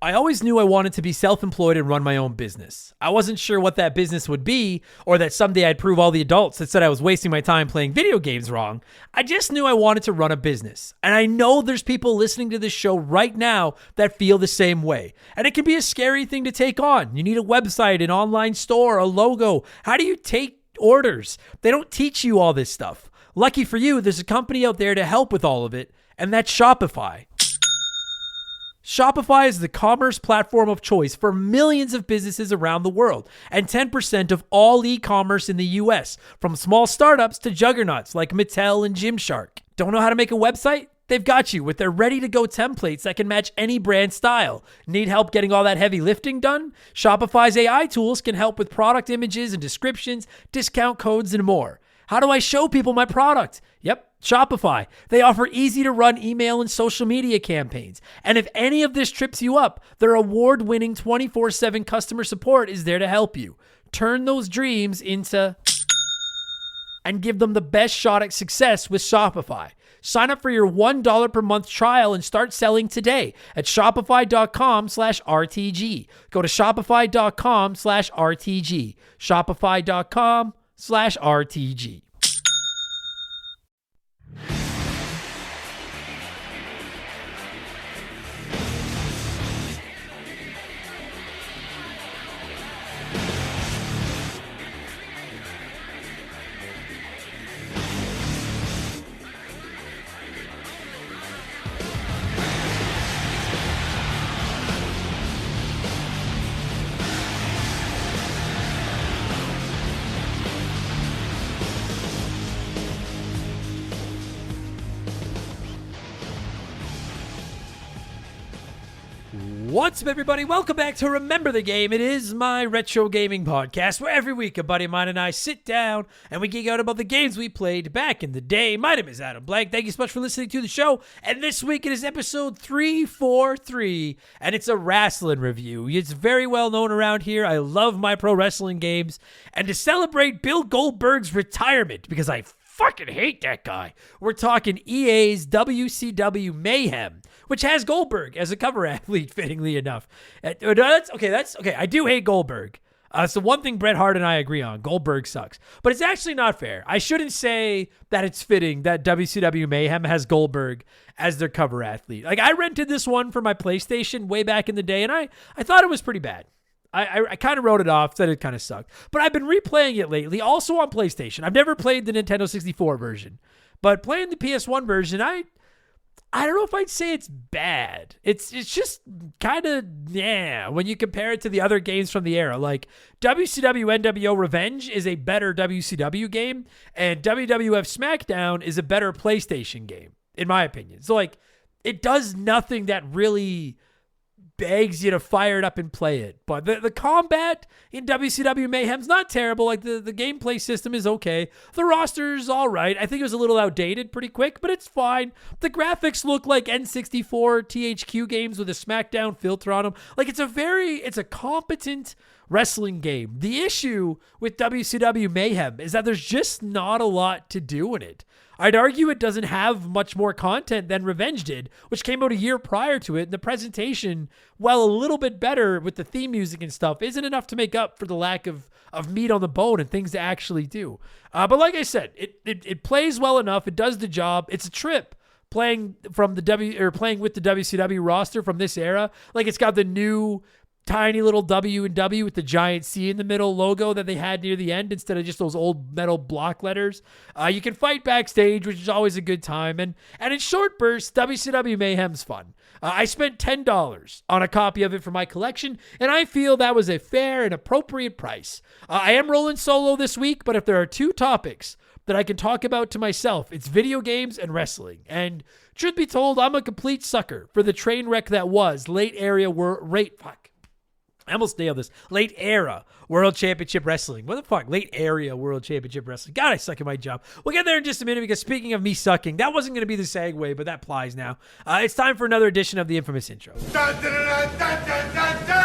I always knew I wanted to be self-employed and run my own business. I wasn't sure what that business would be, or that someday I'd prove all the adults that said I was wasting my time playing video games wrong. I just knew I wanted to run a business. And I know there's people listening to this show right now that feel the same way. And it can be a scary thing to take on. You need a website, an online store, a logo. How do you take orders? They don't teach you all this stuff. Lucky for you, there's a company out there to help with all of it, and that's Shopify. Shopify is the commerce platform of choice for millions of businesses around the world and 10% of all e-commerce in the US, from small startups to juggernauts like Mattel and Gymshark. Don't know how to make a website? They've got you with their ready-to-go templates that can match any brand style. Need help getting all that heavy lifting done? Shopify's AI tools can help with product images and descriptions, discount codes, and more. How do I show people my product? Yep, Shopify. They offer easy-to-run email and social media campaigns. And if any of this trips you up, their award-winning 24/7 customer support is there to help you. Turn those dreams into... and give them the best shot at success with Shopify. Sign up for your $1 per month trial and start selling today at shopify.com/RTG. Go to shopify.com/RTG. Shopify.com/RTG. What's up, everybody? Welcome back to Remember the Game. It is my retro gaming podcast where every week a buddy of mine and I sit down and we geek out about the games we played back in the day. My name is Adam Blank. Thank you so much for listening to the show. And this week it is episode 343, and it's a wrestling review. It's very well known around here. I love my pro wrestling games. And to celebrate Bill Goldberg's retirement, because I fucking hate that guy, we're talking EA's WCW Mayhem, which has Goldberg as a cover athlete, fittingly enough. That's okay. I do hate Goldberg. So one thing Bret Hart and I agree on, Goldberg sucks. But it's actually not fair. I shouldn't say that it's fitting that WCW Mayhem has Goldberg as their cover athlete. Like, I rented this one for my PlayStation way back in the day, and I thought it was pretty bad. I kind of wrote it off, said it kind of sucked. But I've been replaying it lately, also on PlayStation. I've never played the Nintendo 64 version. But playing the PS1 version, I don't know if I'd say it's bad. It's just kind of, when you compare it to the other games from the era. Like, WCW NWO Revenge is a better WCW game, and WWF SmackDown is a better PlayStation game, in my opinion. So, like, it does nothing that really begs you to fire it up and play it. But the combat in WCW Mayhem's not terrible. Like, the gameplay system is okay. The roster's all right. I think it was a little outdated pretty quick, but it's fine. The graphics look like N64 THQ games with a SmackDown filter on them. Like, it's a competent wrestling game. The issue with WCW Mayhem is that there's just not a lot to do in it. I'd argue it doesn't have much more content than Revenge did, which came out a year prior to it, and the presentation, while a little bit better with the theme music and stuff, isn't enough to make up for the lack of meat on the bone and things to actually do. But like I said, it plays well enough. It does the job. It's a trip playing with the WCW roster from this era. Like, it's got the new tiny little W and W with the giant C in the middle logo that they had near the end instead of just those old metal block letters. You can fight backstage, which is always a good time. And in short bursts, WCW Mayhem's fun. I spent $10 on a copy of it for my collection, and I feel that was a fair and appropriate price. I am rolling solo this week, but if there are two topics that I can talk about to myself, it's video games and wrestling. And truth be told, I'm a complete sucker for the train wreck that was late era World Championship Wrestling. What the fuck? Late area World Championship Wrestling. God, I suck at my job. We'll get there in just a minute, because speaking of me sucking, that wasn't going to be the segue, but that applies now. It's time for another edition of the infamous intro. Dun, dun, dun, dun, dun, dun, dun.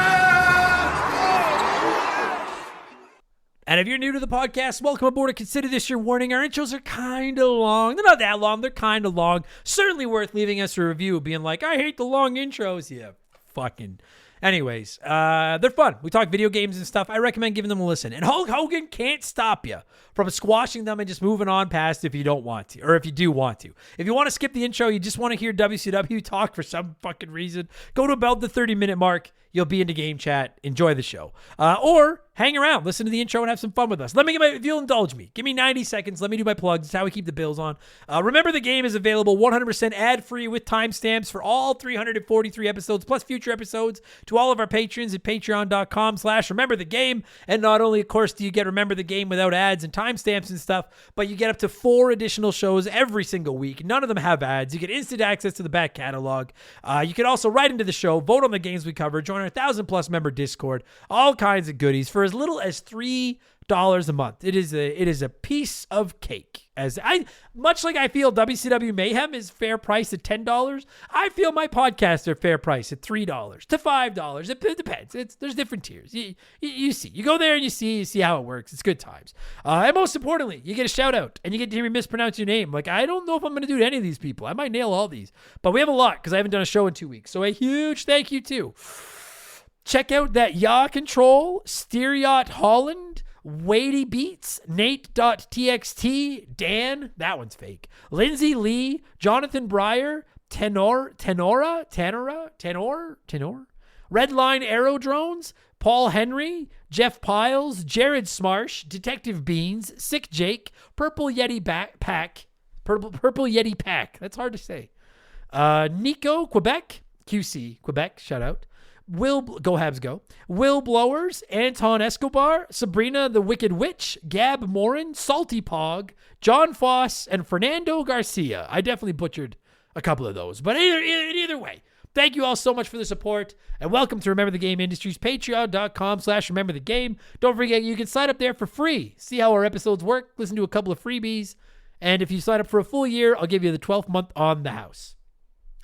And if you're new to the podcast, welcome aboard and consider this your warning. Our intros are kind of long. They're not that long. They're kind of long. Certainly worth leaving us a review being like, I hate the long intros. Yeah, fucking... Anyways, they're fun. We talk video games and stuff. I recommend giving them a listen. And Hulk Hogan can't stop you from squashing them and just moving on past if you don't want to, or if you do want to. If you want to skip the intro, you just want to hear WCW talk for some fucking reason, go to about the 30-minute mark. You'll be into game chat. Enjoy the show. Or hang around, listen to the intro, and have some fun with us. If you'll indulge me, give me 90 seconds. Let me do my plugs. It's how we keep the bills on. Remember the Game is available 100% ad-free with timestamps for all 343 episodes, plus future episodes, to all of our patrons at patreon.com/Remember the Game. And not only, of course, do you get Remember the Game without ads and timestamps and stuff, but you get up to 4 additional shows every single week. None of them have ads. You get instant access to the back catalog. You can also write into the show, vote on the games we cover, join our 1,000+ member Discord, all kinds of goodies for as little as $3 a month. It is a piece of cake. Much like I feel WCW Mayhem is fair price at $10, I feel my podcasts are fair price at $3 to $5. It depends. There's different tiers. You see, you go there and you see how it works. It's good times. And most importantly, you get a shout out and you get to hear me mispronounce your name. Like, I don't know if I'm going to do any of these people. I might nail all these, but we have a lot because I haven't done a show in 2 weeks. So a huge thank you to check out that Yaw Control, Steer Yacht Holland, Weighty Beats, Nate.txt, Dan, that one's fake, Lindsay Lee, Jonathan Breyer, Tenor, Redline Aero Drones, Paul Henry, Jeff Piles, Jared Smarsh, Detective Beans, Sick Jake, Purple Yeti Pack, that's hard to say, Nico, Quebec, QC, Quebec, shout out, Go Habs Go, Will Blowers, Anton Escobar, Sabrina the Wicked Witch, Gab Morin, Salty Pog, John Foss, and Fernando Garcia. I definitely butchered a couple of those, but either way, thank you all so much for the support, and welcome to Remember the Game Industries, patreon.com/Remember the Game. Don't forget, you can sign up there for free. See how our episodes work, listen to a couple of freebies, and if you sign up for a full year, I'll give you the 12th month on the house.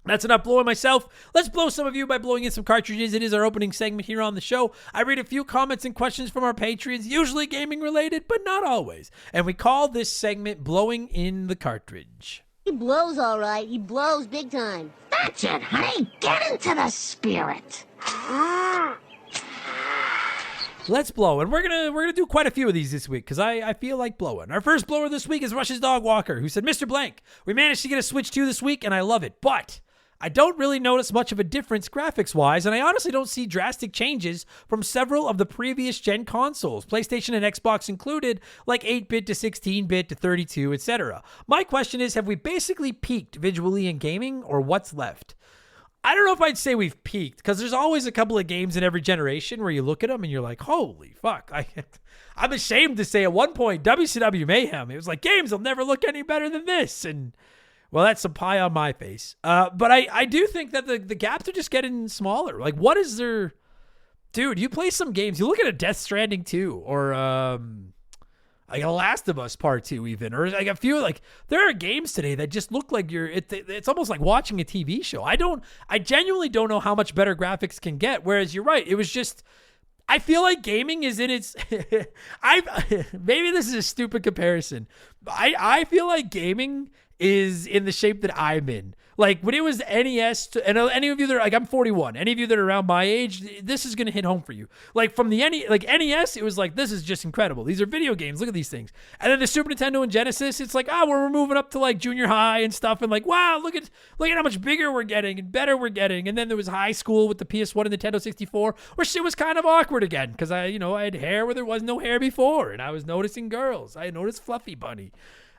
That's enough blowing myself. Let's blow some of you by blowing in some cartridges. It is our opening segment here on the show. I read a few comments and questions from our patrons, usually gaming related, but not always. And we call this segment Blowing in the Cartridge. He blows all right. He blows big time. That's it, honey. Get into the spirit. Let's blow, and we're gonna do quite a few of these this week because I feel like blowing. Our first blower this week is Rush's Dog Walker, who said, Mr. Blank, we managed to get a Switch 2 this week, and I love it, but I don't really notice much of a difference graphics-wise, and I honestly don't see drastic changes from several of the previous gen consoles, PlayStation and Xbox included, like 8-bit to 16-bit to 32, etc. My question is, have we basically peaked visually in gaming, or what's left? I don't know if I'd say we've peaked, because there's always a couple of games in every generation where you look at them and you're like, holy fuck. I'm ashamed to say at one point, WCW Mayhem, it was like, games will never look any better than this, and well, that's some pie on my face. But I do think that the gaps are just getting smaller. Like, what is there? Dude, you play some games. You look at a Death Stranding 2 or like a Last of Us Part 2 even. Or like a few, like, there are games today that just look like it's almost like watching a TV show. I genuinely don't know how much better graphics can get. Whereas you're right. It was just, I feel like gaming is in its, maybe this is a stupid comparison. I feel like gaming is in the shape that I'm in. Like, when it was NES, and any of you that are, like, I'm 41, any of you that are around my age, this is going to hit home for you. Like, from the NES, it was like, this is just incredible. These are video games. Look at these things. And then the Super Nintendo and Genesis, it's like, we're moving up to, like, junior high and stuff, and like, wow, look at how much bigger we're getting and better we're getting. And then there was high school with the PS1 and Nintendo 64, where shit was kind of awkward again, because I had hair where there was no hair before, and I was noticing girls. I noticed Fluffy Bunny.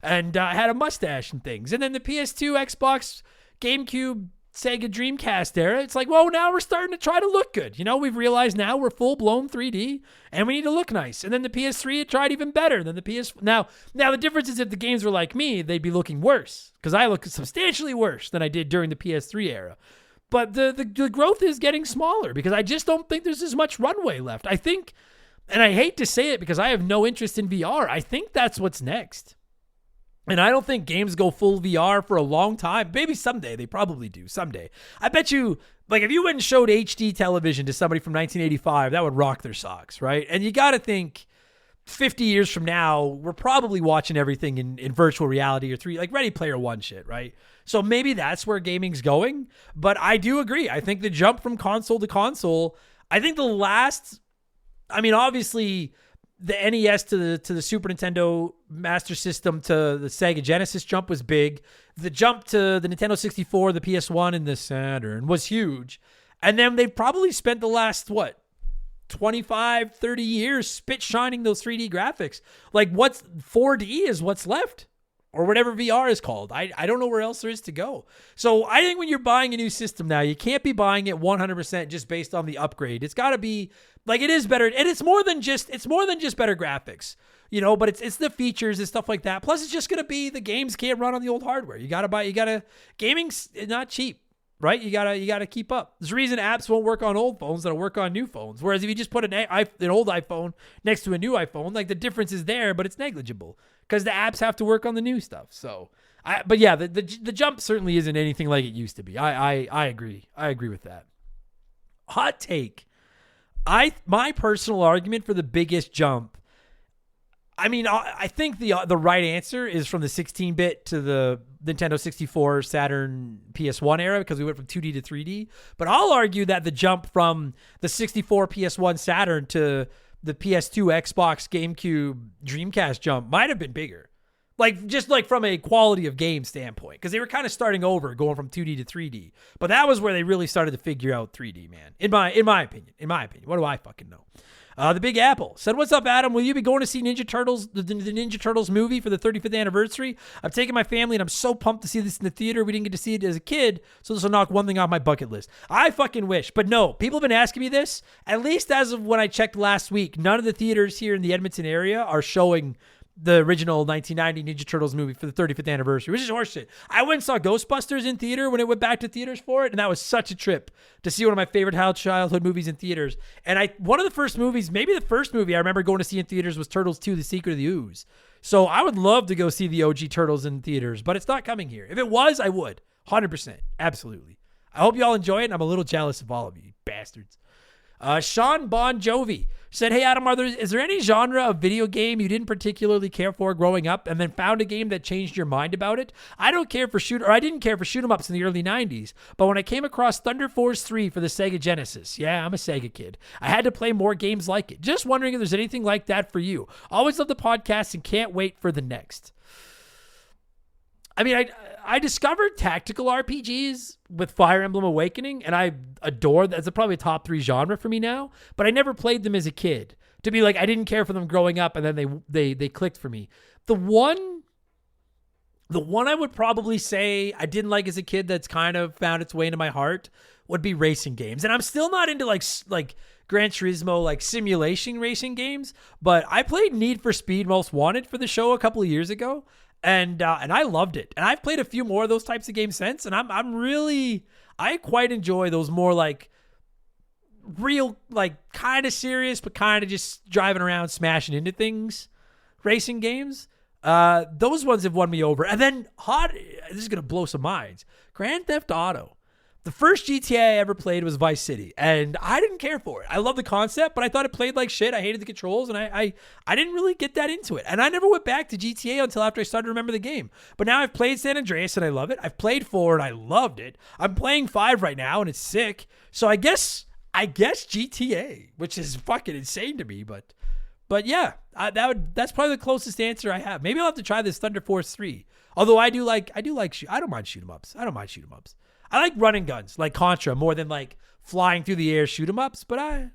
And I had a mustache and things. And then the PS2, Xbox, GameCube, Sega Dreamcast era, it's like, well, now we're starting to try to look good. We've realized now we're full-blown 3D, and we need to look nice. And then the PS3, it tried even better than the PS... Now the difference is if the games were like me, they'd be looking worse, because I look substantially worse than I did during the PS3 era. But the growth is getting smaller, because I just don't think there's as much runway left. I think, and I hate to say it because I have no interest in VR, I think that's what's next. And I don't think games go full VR for a long time. Maybe someday. They probably do. Someday. I bet you, like, if you went and showed HD television to somebody from 1985, that would rock their socks, right? And you got to think 50 years from now, we're probably watching everything in virtual reality or 3, like Ready Player One shit, right? So maybe that's where gaming's going. But I do agree. I think the jump from console to console, I think obviously the NES to the Super Nintendo Master System to the Sega Genesis jump was big. The jump to the Nintendo 64, the PS1, and the Saturn was huge. And then they've probably spent the last, 25, 30 years spit shining those 3D graphics. Like, what's 4D is what's left, or whatever VR is called. I don't know where else there is to go. So I think when you're buying a new system now, you can't be buying it 100% just based on the upgrade. It's got to be like, it is better, and it's more than just better graphics, but it's the features and stuff like that. Plus, it's just going to be the games can't run on the old hardware. Gaming's not cheap. Right? You gotta keep up. There's a reason apps won't work on old phones that'll work on new phones. Whereas if you just put an old iPhone next to a new iPhone, like the difference is there, but it's negligible because the apps have to work on the new stuff. So, the jump certainly isn't anything like it used to be. I agree. I agree with that. Hot take. My personal argument for the biggest jump. I think the right answer is from the 16-bit to the Nintendo 64, Saturn, PS1 era, because we went from 2D to 3D. But I'll argue that the jump from the 64, PS1, Saturn to the PS2, Xbox, GameCube, Dreamcast jump might have been bigger. Just from a quality of game standpoint, because they were kind of starting over, going from 2D to 3D. But that was where they really started to figure out 3D, man. In my opinion. What do I fucking know? The Big Apple said, "What's up, Adam? Will you be going to see Ninja Turtles, the Ninja Turtles movie for the 35th anniversary? I've taken my family, and I'm so pumped to see this in the theater. We didn't get to see it as a kid, so this will knock one thing off my bucket list. I fucking wish. But no, people have been asking me this, at least as of when I checked last week. None of the theaters here in the Edmonton area are showing the original 1990 Ninja Turtles movie for the 35th anniversary, which is horseshit. I went and saw Ghostbusters in theater when it went back to theaters for it, and that was such a trip to see one of my favorite childhood movies in theaters. And one of the first movies, maybe the first movie I remember going to see in theaters was Turtles 2, The Secret of the Ooze. So I would love to go see the OG Turtles in theaters, but it's not coming here. If it was, I would. 100%. Absolutely. I hope y'all enjoy it, and I'm a little jealous of all of you bastards. Sean Bon Jovi said, "Hey Adam, is there any genre of video game you didn't particularly care for growing up and then found a game that changed your mind about it? I didn't care for shoot 'em ups in the early 90s, but when I came across Thunder Force 3 for the Sega Genesis, yeah, I'm a Sega kid, I had to play more games like it. Just wondering if there's anything like that for you. Always love the podcast and can't wait for the next." I discovered tactical RPGs with Fire Emblem Awakening, and I adore that. It's probably a top 3 genre for me now, but I never played them as a kid. To be like, I didn't care for them growing up, and then they clicked for me. The one I would probably say I didn't like as a kid that's kind of found its way into my heart would be racing games. And I'm still not into like Gran Turismo, like simulation racing games, but I played Need for Speed Most Wanted for the show a couple of years ago. And I loved it. And I've played a few more of those types of games since. And I quite enjoy those more like real, like kind of serious, but kind of just driving around, smashing into things racing games. Those ones have won me over. And then this is going to blow some minds. Grand Theft Auto. The first GTA I ever played was Vice City, and I didn't care for it. I love the concept, but I thought it played like shit. I hated the controls, and I didn't really get that into it. And I never went back to GTA until after I started to remember the game. But now I've played San Andreas, and I love it. I've played 4, and I loved it. I'm playing 5 right now, and it's sick. So I guess GTA, which is fucking insane to me, but yeah, that's probably the closest answer I have. Maybe I'll have to try this Thunder Force 3. Although I don't mind shoot 'em ups. I like running guns, like Contra, more than like flying through the air shoot 'em ups. But I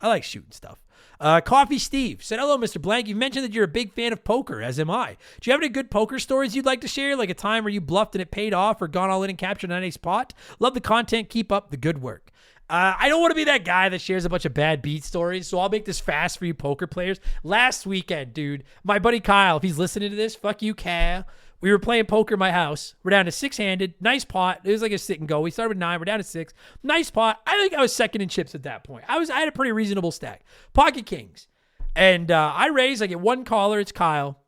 like shooting stuff. Coffee Steve said, "Hello, Mr. Blank. You mentioned that you're a big fan of poker, as am I. Do you have any good poker stories you'd like to share, like a time where you bluffed and it paid off, or gone all in and captured a nice pot? Love the content. Keep up the good work." I don't want to be that guy that shares a bunch of bad beat stories, so I'll make this fast for you poker players. Last weekend, dude, my buddy Kyle, if he's listening to this, fuck you, Kyle. We were playing poker in my house. We're down to 6-handed. Nice pot. It was like a sit and go. We started with 9. We're down to 6. Nice pot. I think I was second in chips at that point. I had a pretty reasonable stack. Pocket kings. And I raise. I get one caller. It's Kyle.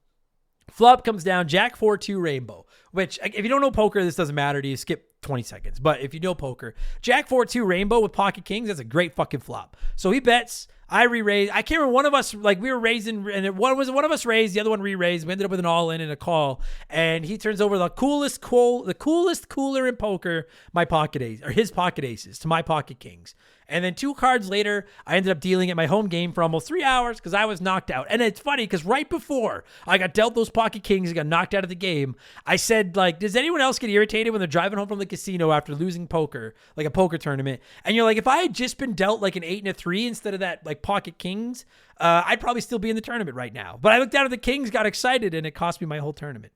Flop comes down. Jack 4-2 rainbow. Which, if you don't know poker, this doesn't matter to you. Skip 20 seconds. But if you know poker, Jack 4-2 Rainbow with pocket kings, that's a great fucking flop. So he bets. I re-raised. I can't remember, one of us, like, we were raising, and one of us raised, the other one re-raised. We ended up with an all-in and a call, and he turns over the coolest cooler in poker, my pocket ace, or his pocket aces to my pocket kings. And then 2 cards later, I ended up dealing at my home game for almost 3 hours because I was knocked out. And it's funny because right before I got dealt those pocket kings and got knocked out of the game, I said, like, does anyone else get irritated when they're driving home from the casino after losing poker, like a poker tournament? And you're like, if I had just been dealt like an 8 and a 3 instead of that, like, pocket kings, I'd probably still be in the tournament right now. But I looked down at the kings, got excited, and it cost me my whole tournament.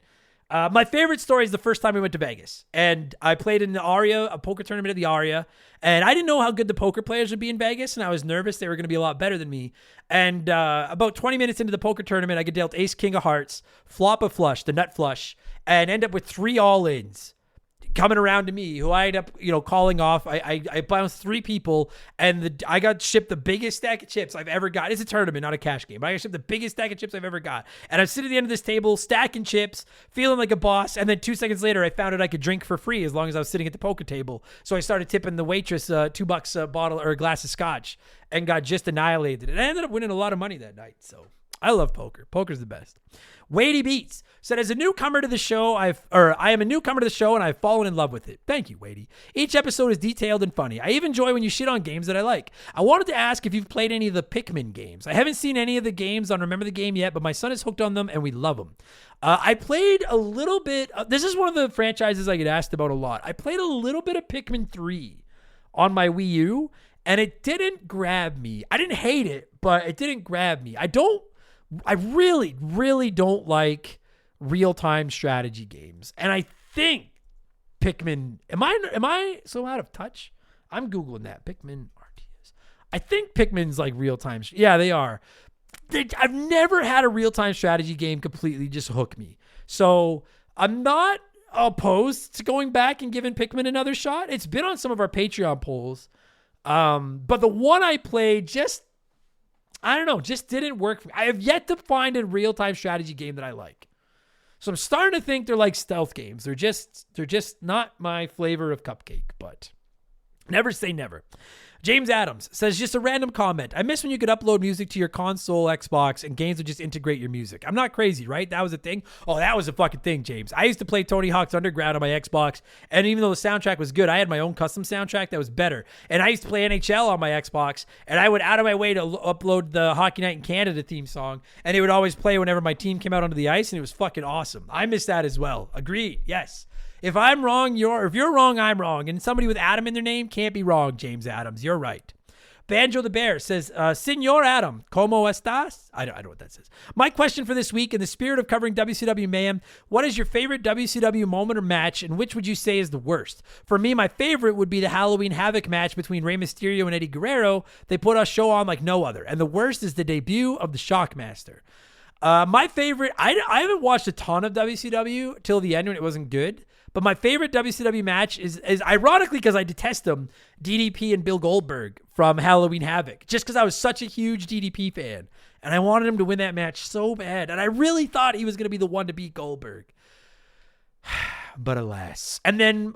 My favorite story is the first time we went to Vegas, and I played in the Aria, a poker tournament at the Aria, and I didn't know how good the poker players would be in Vegas, and I was nervous they were going to be a lot better than me. And about 20 minutes into the poker tournament, I get dealt ace, king of hearts, flop of flush, the nut flush, and end up with 3 all-ins coming around to me, who I end up, calling off. I bounced 3 people, and I got shipped the biggest stack of chips I've ever got. It's a tournament, not a cash game, but I got shipped the biggest stack of chips I've ever got. And I'm sitting at the end of this table, stacking chips, feeling like a boss. And then 2 seconds later, I found out I could drink for free as long as I was sitting at the poker table. So I started tipping the waitress $2 a bottle or a glass of scotch, and got just annihilated. And I ended up winning a lot of money that night. So I love poker. Poker's the best. Wadey Beats said, as a newcomer to the show, I am a newcomer to the show and I've fallen in love with it. Thank you, Wadey. Each episode is detailed and funny. I even enjoy when you shit on games that I like. I wanted to ask if you've played any of the Pikmin games. I haven't seen any of the games on Remember the Game yet, but my son is hooked on them and we love them. I played a little bit. This is one of the franchises I get asked about a lot. I played a little bit of Pikmin 3 on my Wii U, and it didn't grab me. I didn't hate it, but it didn't grab me. I really, really don't like real-time strategy games. And I think Pikmin, am I so out of touch? I'm Googling that. Pikmin RTS. I think Pikmin's like real-time. Yeah, they are. I've never had a real-time strategy game completely just hook me. So I'm not opposed to going back and giving Pikmin another shot. It's been on some of our Patreon polls. But the one I played just didn't work for me. I have yet to find a real-time strategy game that I like. So I'm starting to think they're like stealth games. They're just not my flavor of cupcake, but never say never. James Adams says, just a random comment. I miss when you could upload music to your console, Xbox, and games would just integrate your music. I'm not crazy, right? That was a thing. Oh, that was a fucking thing, James. I used to play Tony Hawk's Underground on my Xbox, and even though the soundtrack was good, I had my own custom soundtrack that was better. And I used to play NHL on my Xbox, and I would out of my way to upload the Hockey Night in Canada theme song, and it would always play whenever my team came out onto the ice, and it was fucking awesome. I miss that as well. Agreed. Yes. If I'm wrong, if you're wrong, I'm wrong. And somebody with Adam in their name can't be wrong, James Adams. You're right. Banjo the Bear says, Senor Adam, ¿cómo estás? I don't know what that says. My question for this week, in the spirit of covering WCW Mayhem, what is your favorite WCW moment or match, and which would you say is the worst? For me, my favorite would be the Halloween Havoc match between Rey Mysterio and Eddie Guerrero. They put a show on like no other. And the worst is the debut of the Shockmaster. My favorite, I haven't watched a ton of WCW till the end when it wasn't good. But my favorite WCW match is ironically, because I detest them, DDP and Bill Goldberg from Halloween Havoc. Just because I was such a huge DDP fan. And I wanted him to win that match so bad. And I really thought he was going to be the one to beat Goldberg. But alas. And then,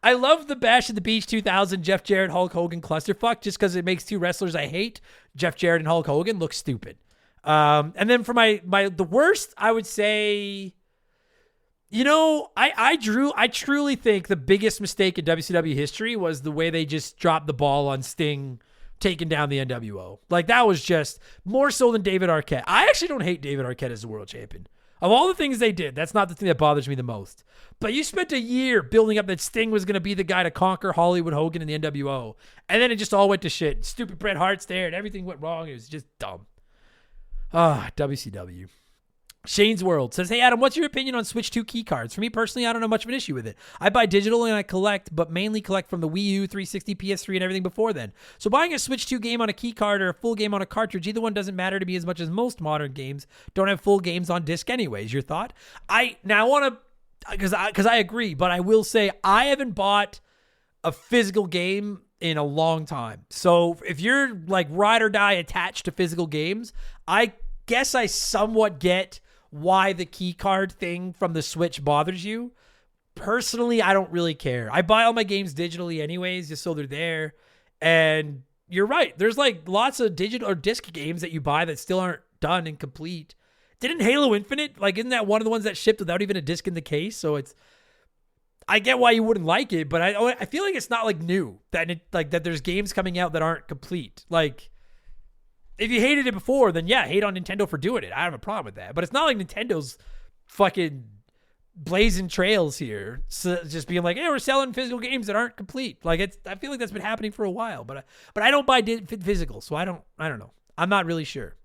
I love the Bash at the Beach 2000 Jeff Jarrett, Hulk Hogan clusterfuck. Just because it makes 2 wrestlers I hate, Jeff Jarrett and Hulk Hogan, look stupid. And then for the worst, I would say... I truly think the biggest mistake in WCW history was the way they just dropped the ball on Sting taking down the NWO. Like, that was just more so than David Arquette. I actually don't hate David Arquette as the world champion. Of all the things they did, that's not the thing that bothers me the most. But you spent a year building up that Sting was going to be the guy to conquer Hollywood Hogan and the NWO. And then it just all went to shit. Stupid Bret Hart's there and everything went wrong. It was just dumb. WCW. Shane's World says, hey, Adam, what's your opinion on Switch 2 key cards? For me personally, I don't have much of an issue with it. I buy digital and I collect, but mainly collect from the Wii U, 360, PS3, and everything before then. So buying a Switch 2 game on a key card or a full game on a cartridge, either one doesn't matter to me as much as most modern games don't have full games on disc anyways. Your thought? I want to, because I agree, but I will say I haven't bought a physical game in a long time. So if you're like ride or die attached to physical games, I guess I somewhat get why the key card thing from the Switch bothers you. personally, I don't really care. I buy all my games digitally anyways, just so they're there. And you're right. There's like lots of digital or disc games that you buy that still aren't done and complete. Didn't Halo Infinite, like, isn't that one of the ones that shipped without even a disc in the case? So I get why you wouldn't like it, but I feel like it's not like new that there's games coming out that aren't complete. Like, if you hated it before, then yeah, hate on Nintendo for doing it. I have a problem with that. But it's not like Nintendo's fucking blazing trails here, so just being like, hey, we're selling physical games that aren't complete. Like, I feel like that's been happening for a while, but I don't buy physical, so I don't know. I'm not really sure.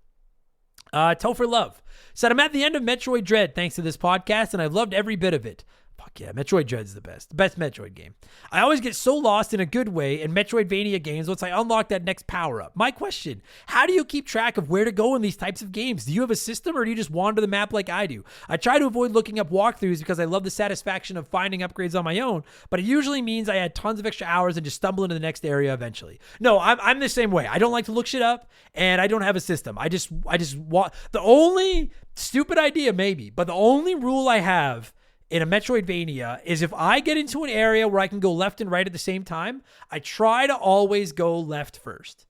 Topher Love said, I'm at the end of Metroid Dread thanks to this podcast, and I've loved every bit of it. Fuck yeah, Metroid Dread's the best Metroid game. I always get so lost in a good way in Metroidvania games once I unlock that next power-up. My question, how do you keep track of where to go in these types of games? Do you have a system, or do you just wander the map like I do? I try to avoid looking up walkthroughs because I love the satisfaction of finding upgrades on my own, but it usually means I add tons of extra hours and just stumble into the next area eventually. No, I'm the same way. I don't like to look shit up, and I don't have a system. I just want the only stupid idea maybe, but the only rule I have in a Metroidvania is if I get into an area where I can go left and right at the same time, I try to always go left first.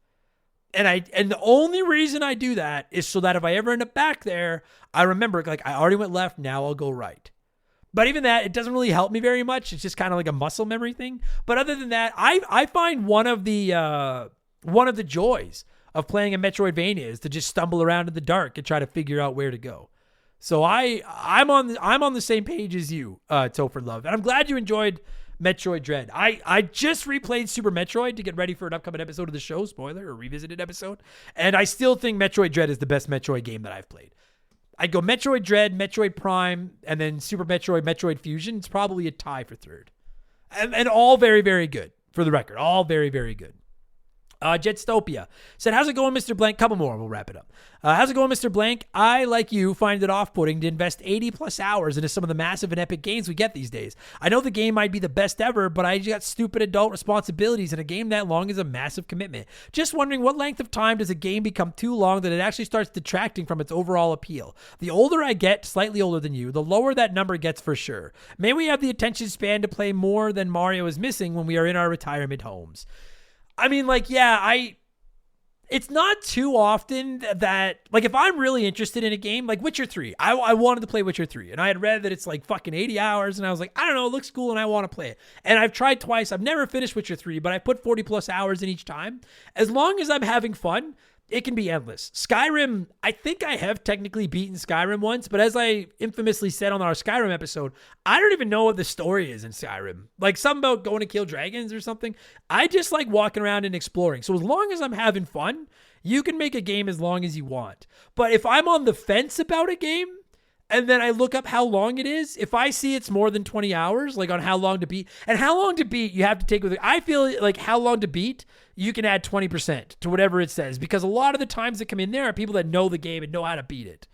And the only reason I do that is so that if I ever end up back there, I remember, like, I already went left, now I'll go right. But even that, it doesn't really help me very much. It's just kind of like a muscle memory thing. But other than that, I find one of the joys of playing a Metroidvania is to just stumble around in the dark and try to figure out where to go. So I'm on the same page as you, Topher Love, and I'm glad you enjoyed Metroid Dread. I just replayed Super Metroid to get ready for an upcoming episode of the show, spoiler, or revisited episode, and I still think Metroid Dread is the best Metroid game that I've played. I'd go Metroid Dread, Metroid Prime, and then Super Metroid, Metroid Fusion. It's probably a tie for third, and all very, very good, for the record, all very, very good. Jetstopia said, how's it going, Mr. Blank? Couple more, we'll wrap it up. How's it going, Mr. Blank? I, like you, find it off-putting to invest 80 plus hours into some of the massive and epic games we get these days. I know the game might be the best ever, but I got stupid adult responsibilities, and a game that long is a massive commitment. Just wondering, what length of time does a game become too long that it actually starts detracting from its overall appeal? The older I get, slightly older than you, the lower that number gets for sure. May we have the attention span to play more than Mario is missing when we are in our retirement homes. I mean, like, yeah, it's not too often that, like, if I'm really interested in a game, like Witcher 3, I wanted to play Witcher 3, and I had read that it's like fucking 80 hours, and I was like, I don't know, it looks cool, and I want to play it. And I've tried twice. I've never finished Witcher 3, but I put 40 plus hours in each time. As long as I'm having fun, it can be endless. Skyrim, I think I have technically beaten Skyrim once, but as I infamously said on our Skyrim episode, I don't even know what the story is in Skyrim. Like, something about going to kill dragons or something. I just like walking around and exploring. So as long as I'm having fun, you can make a game as long as you want. But if I'm on the fence about a game, and then I look up how long it is, if I see it's more than 20 hours, like on how long to beat, and how long to beat you have to take with it. I feel like how long to beat, you can add 20% to whatever it says, because a lot of the times that come in there are people that know the game and know how to beat it.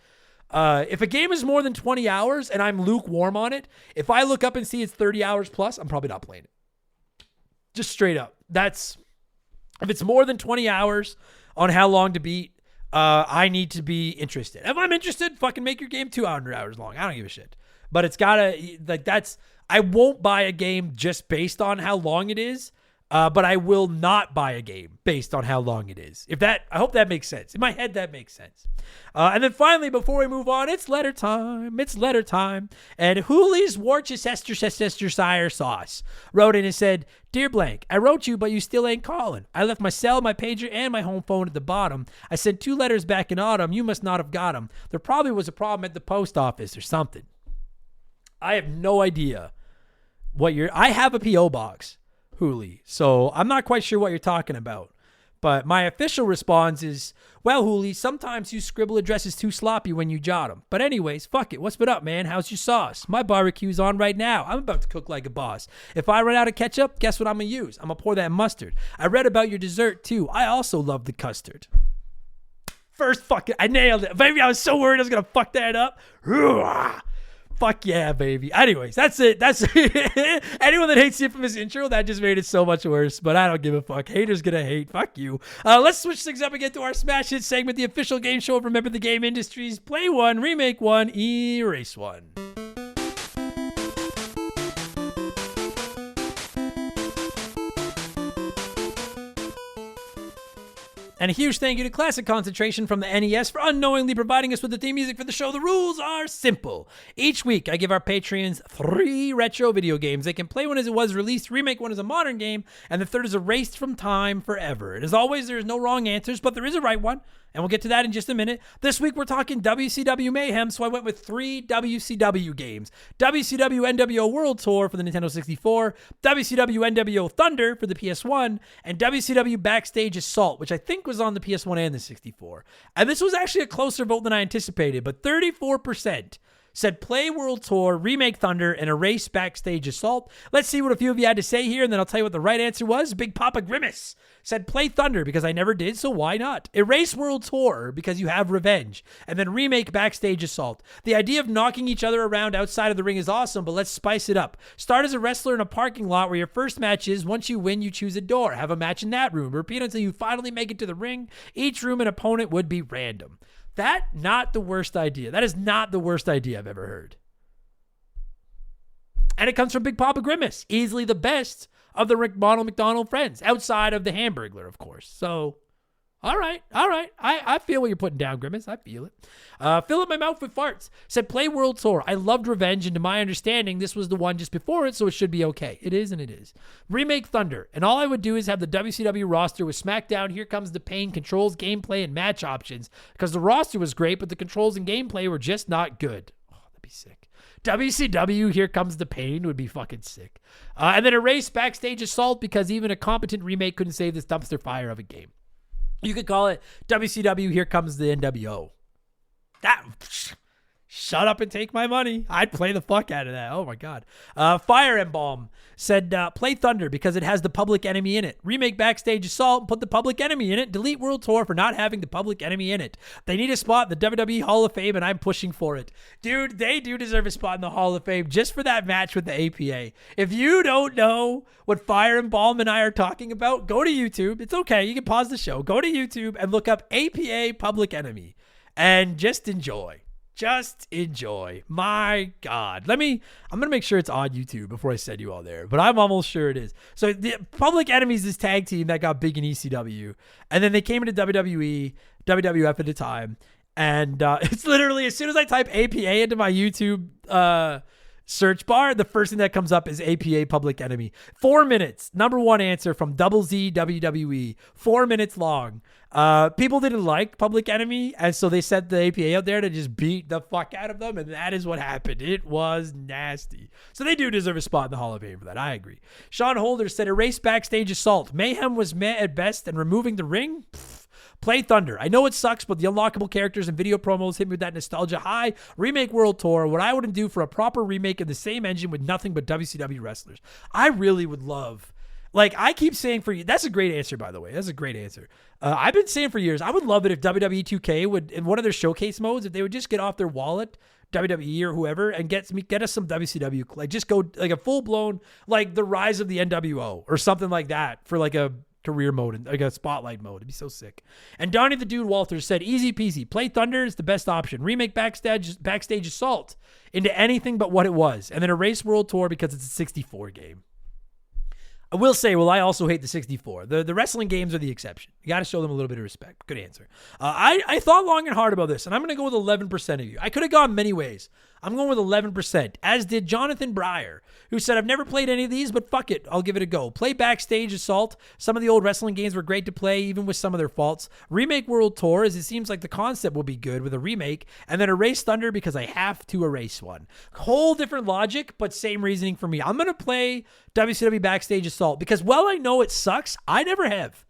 If a game is more than 20 hours and I'm lukewarm on it, if I look up and see it's 30 hours plus, I'm probably not playing it. Just straight up. If it's more than 20 hours on how long to beat, I need to be interested. If I'm interested, fucking make your game 200 hours long. I don't give a shit. But it's gotta, like, I won't buy a game just based on how long it is, but I will not buy a game based on how long it is. I hope that makes sense. In my head, that makes sense. And then finally, before we move on, it's letter time. And Hooley's Worcestershire sauce wrote in and said, Dear Blank, I wrote you, but you still ain't calling. I left my cell, my pager, and my home phone at the bottom. I sent 2 letters back in autumn. You must not have got them. There probably was a problem at the post office or something. I have no idea I have a P.O. box, Hooley, so I'm not quite sure what you're talking about. But my official response is, well, Hooley, sometimes you scribble addresses too sloppy when you jot them. But anyways, fuck it. What's been up, man? How's your sauce? My barbecue's on right now. I'm about to cook like a boss. If I run out of ketchup, guess what I'm going to use? I'm going to pour that mustard. I read about your dessert, too. I also love the custard. First fucking, I nailed it. Baby, I was so worried I was going to fuck that up. Fuck yeah, baby. Anyways, that's it. Anyone that hates the infamous intro, that just made it so much worse. But I don't give a fuck. Haters gonna hate. Fuck you. Let's switch things up and get to our Smash Hit segment, the official game show of Remember the Game Industries. Play one, remake one, erase one. And a huge thank you to Classic Concentration from the NES for unknowingly providing us with the theme music for the show. The rules are simple. Each week, I give our Patreons 3 retro video games. They can play one as it was released, remake one as a modern game, and the third is erased from time forever. And as always, there is no wrong answers, but there is a right one. And we'll get to that in just a minute. This week, we're talking WCW Mayhem, so I went with 3 WCW games. WCW NWO World Tour for the Nintendo 64, WCW NWO Thunder for the PS1, and WCW Backstage Assault, which I think was on the PS1 and the 64. And this was actually a closer vote than I anticipated, but 34% said play World Tour, remake Thunder, and erase Backstage Assault. Let's see what a few of you had to say here, and then I'll tell you what the right answer was. Big Papa Grimace said play Thunder because I never did, so why not? Erase World Tour because you have revenge, and then remake Backstage Assault. The idea of knocking each other around outside of the ring is awesome, but let's spice it up. Start as a wrestler in a parking lot where your first match is, once you win, you choose a door. Have a match in that room. Repeat until you finally make it to the ring. Each room and opponent would be random. That, not the worst idea. That is not the worst idea I've ever heard. And it comes from Big Papa Grimace, easily the best of the Ronald McDonald friends, outside of the Hamburglar, of course. So, all right. I feel what you're putting down, Grimace. I feel it. Fill up my mouth with farts. Said play World Tour. I loved Revenge, and to my understanding, this was the one just before it, so it should be okay. It is, and it is. Remake Thunder, and all I would do is have the WCW roster with SmackDown, Here Comes the Pain, controls, gameplay, and match options, because the roster was great, but the controls and gameplay were just not good. Oh, that'd be sick. WCW Here Comes the Pain would be fucking sick. And then erase Backstage Assault, because even a competent remake couldn't save this dumpster fire of a game. You could call it WCW Here Comes the NWO. Shut up and take my money. I'd play the fuck out of that. Oh my God. Fire Embalm said play Thunder because it has the Public Enemy in it. Remake Backstage Assault and put the Public Enemy in it. Delete World Tour for not having the Public Enemy in it. They need a spot in the WWE Hall of Fame, and I'm pushing for it. Dude, they do deserve a spot in the Hall of Fame just for that match with the APA. If you don't know what Fire Embalm and I are talking about, go to YouTube. It's okay. You can pause the show. Go to YouTube and look up APA Public Enemy and just enjoy. Just enjoy. My God. I'm going to make sure it's on YouTube before I send you all there, but I'm almost sure it is. So the Public Enemy is this tag team that got big in ECW, and then they came into WWE, WWF at the time, and it's literally, as soon as I type APA into my YouTube search bar, the first thing that comes up is APA Public Enemy. 4 minutes. Number one answer from Double Z WWE. 4 minutes long. People didn't like Public Enemy, and so they sent the APA out there to just beat the fuck out of them, and that is what happened. It was nasty. So they do deserve a spot in the Hall of Fame for that. I agree. Sean Holder said erase Backstage Assault. Mayhem was meh at best, and removing the ring? Play Thunder. I know it sucks, but the unlockable characters and video promos hit me with that nostalgia high. Remake World Tour. What I wouldn't do for a proper remake in the same engine with nothing but WCW wrestlers. I really would love, like I keep saying for you, that's a great answer, by the way. That's a great answer. I've been saying for years, I would love it if WWE 2K would, in one of their showcase modes, if they would just get off their wallet, WWE or whoever, and get us some WCW, like just go like a full blown, like the rise of the NWO or something like that for like a career mode and like a spotlight mode. It'd be so sick. And Donnie the Dude Walters said easy peasy. Play Thunder is the best option. Remake Backstage Assault into anything but what it was, and then erase World Tour because it's a 64 game. I will say, well, I also hate the 64. The wrestling games are the exception. You got to show them a little bit of respect. Good answer. I thought long and hard about this, and I'm going to go with 11% of you. I could have gone many ways. I'm going with 11%, as did Jonathan Breyer, who said, I've never played any of these, but fuck it, I'll give it a go. Play Backstage Assault. Some of the old wrestling games were great to play, even with some of their faults. Remake World Tour, as it seems like the concept will be good with a remake, and then erase Thunder because I have to erase one. Whole different logic, but same reasoning for me. I'm going to play WCW Backstage Assault because, well, I know it sucks. I never have.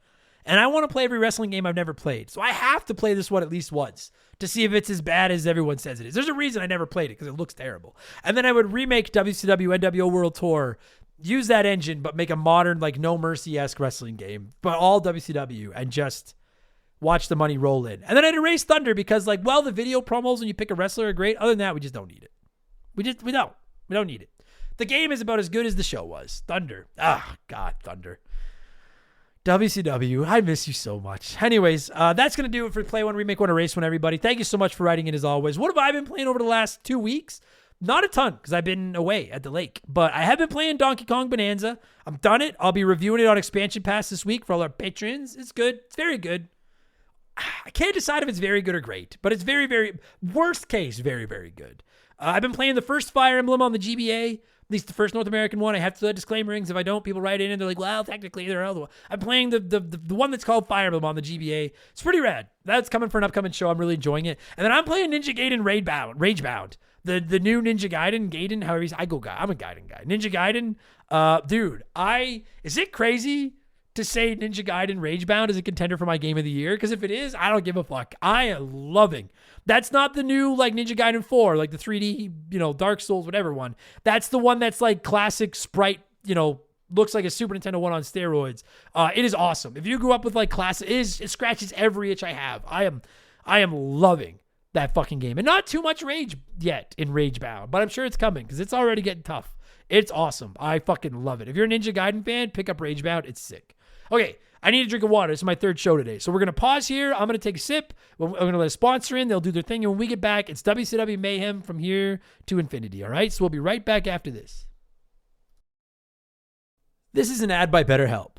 And I want to play every wrestling game I've never played. So I have to play this one at least once to see if it's as bad as everyone says it is. There's a reason I never played it because it looks terrible. And then I would remake WCW NWO World Tour, use that engine, but make a modern, like No Mercy-esque wrestling game, but all WCW, and just watch the money roll in. And then I'd erase Thunder because, like, well, the video promos when you pick a wrestler are great. Other than that, we just don't need it. We don't need it. The game is about as good as the show was. Thunder. Ah, God, Thunder. WCW, I miss you so much. Anyways, that's going to do it for Play One, Remake One, Erase One, everybody. Thank you so much for writing in as always. What have I been playing over the last 2 weeks? Not a ton, because I've been away at the lake. But I have been playing Donkey Kong Bonanza. I'm done it. I'll be reviewing it on Expansion Pass this week for all our patrons. It's good. It's very good. I can't decide if it's very good or great, but it's very, very, worst case, very, very good. I've been playing the first Fire Emblem on the GBA, at least the first North American one. I have to disclaimer rings. If I don't, people write in and they're like, well, technically they're other one. I'm playing the one that's called Fire Emblem on the GBA. It's pretty rad. That's coming for an upcoming show. I'm really enjoying it. And then I'm playing Ninja Gaiden Ragebound. The new Ninja Gaiden, however he's, I'm a Gaiden guy. Ninja Gaiden, dude, is it crazy to say Ninja Gaiden Ragebound is a contender for my game of the year? Because if it is, I don't give a fuck. I am loving. That's not the new like Ninja Gaiden 4, like the 3D, Dark Souls, whatever one. That's the one that's like classic sprite, looks like a Super Nintendo one on steroids. It is awesome. If you grew up with like classic, it scratches every itch I have. I am loving that fucking game. And not too much rage yet in Ragebound, but I'm sure it's coming because it's already getting tough. It's awesome. I fucking love it. If you're a Ninja Gaiden fan, pick up Ragebound. It's sick. Okay, I need a drink of water. This is my third show today. So we're going to pause here. I'm going to take a sip. I'm going to let a sponsor in. They'll do their thing. And when we get back, it's WCW Mayhem from here to infinity. All right? So we'll be right back after this. This is an ad by BetterHelp.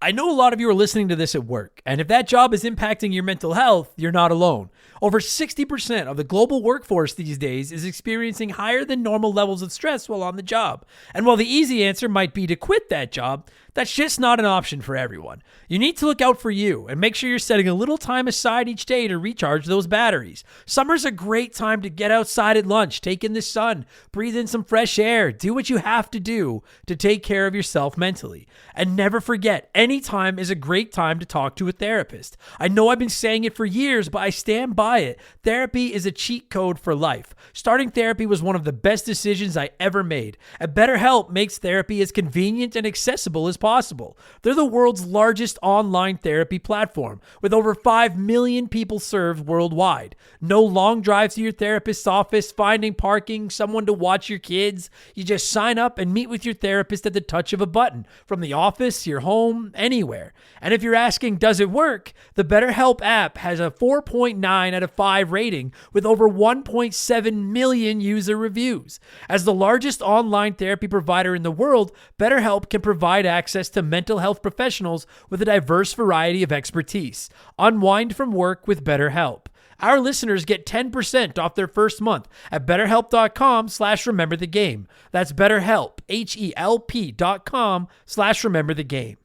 I know a lot of you are listening to this at work, and if that job is impacting your mental health, you're not alone. Over 60% of the global workforce these days is experiencing higher than normal levels of stress while on the job. And while the easy answer might be to quit that job, that's just not an option for everyone. You need to look out for you and make sure you're setting a little time aside each day to recharge those batteries. Summer's a great time to get outside at lunch, take in the sun, breathe in some fresh air, do what you have to do to take care of yourself mentally. And never forget, any time is a great time to talk to a therapist. I know I've been saying it for years, but I stand by it. Therapy is a cheat code for life. Starting therapy was one of the best decisions I ever made. And BetterHelp makes therapy as convenient and accessible as possible. They're the world's largest online therapy platform, with over 5 million people served worldwide. No long drives to your therapist's office, finding parking, someone to watch your kids. You just sign up and meet with your therapist at the touch of a button, from the office, your home, anywhere. And if you're asking, does it work? The BetterHelp app has a 4.9 out of 5 rating with over 1.7 million user reviews. As the largest online therapy provider in the world, BetterHelp can provide access to mental health professionals with a diverse variety of expertise. Unwind from work with BetterHelp. Our listeners get 10% off their first month at betterhelp.com/rememberthegame. That's BetterHelp, HELP.com/rememberthegame.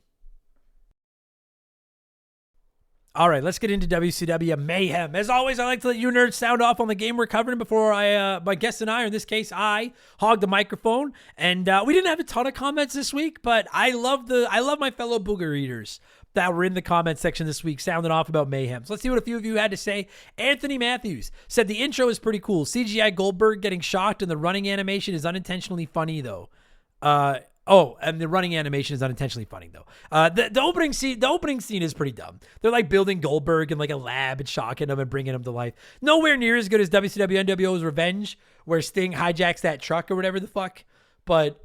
All right, let's get into WCW Mayhem. As always, I like to let you nerds sound off on the game we're covering before my guest and I, or in this case, I hog the microphone. And we didn't have a ton of comments this week, but I love my fellow booger eaters that were in the comment section this week sounding off about Mayhem. So let's see what a few of you had to say. Anthony Matthews said the intro is pretty cool. CGI Goldberg getting shocked and the running animation is unintentionally funny, though. And the running animation is unintentionally funny, though. The opening scene is pretty dumb. They're like building Goldberg in like a lab and shocking him and bringing him to life. Nowhere near as good as WCW NWO's Revenge, where Sting hijacks that truck or whatever the fuck. But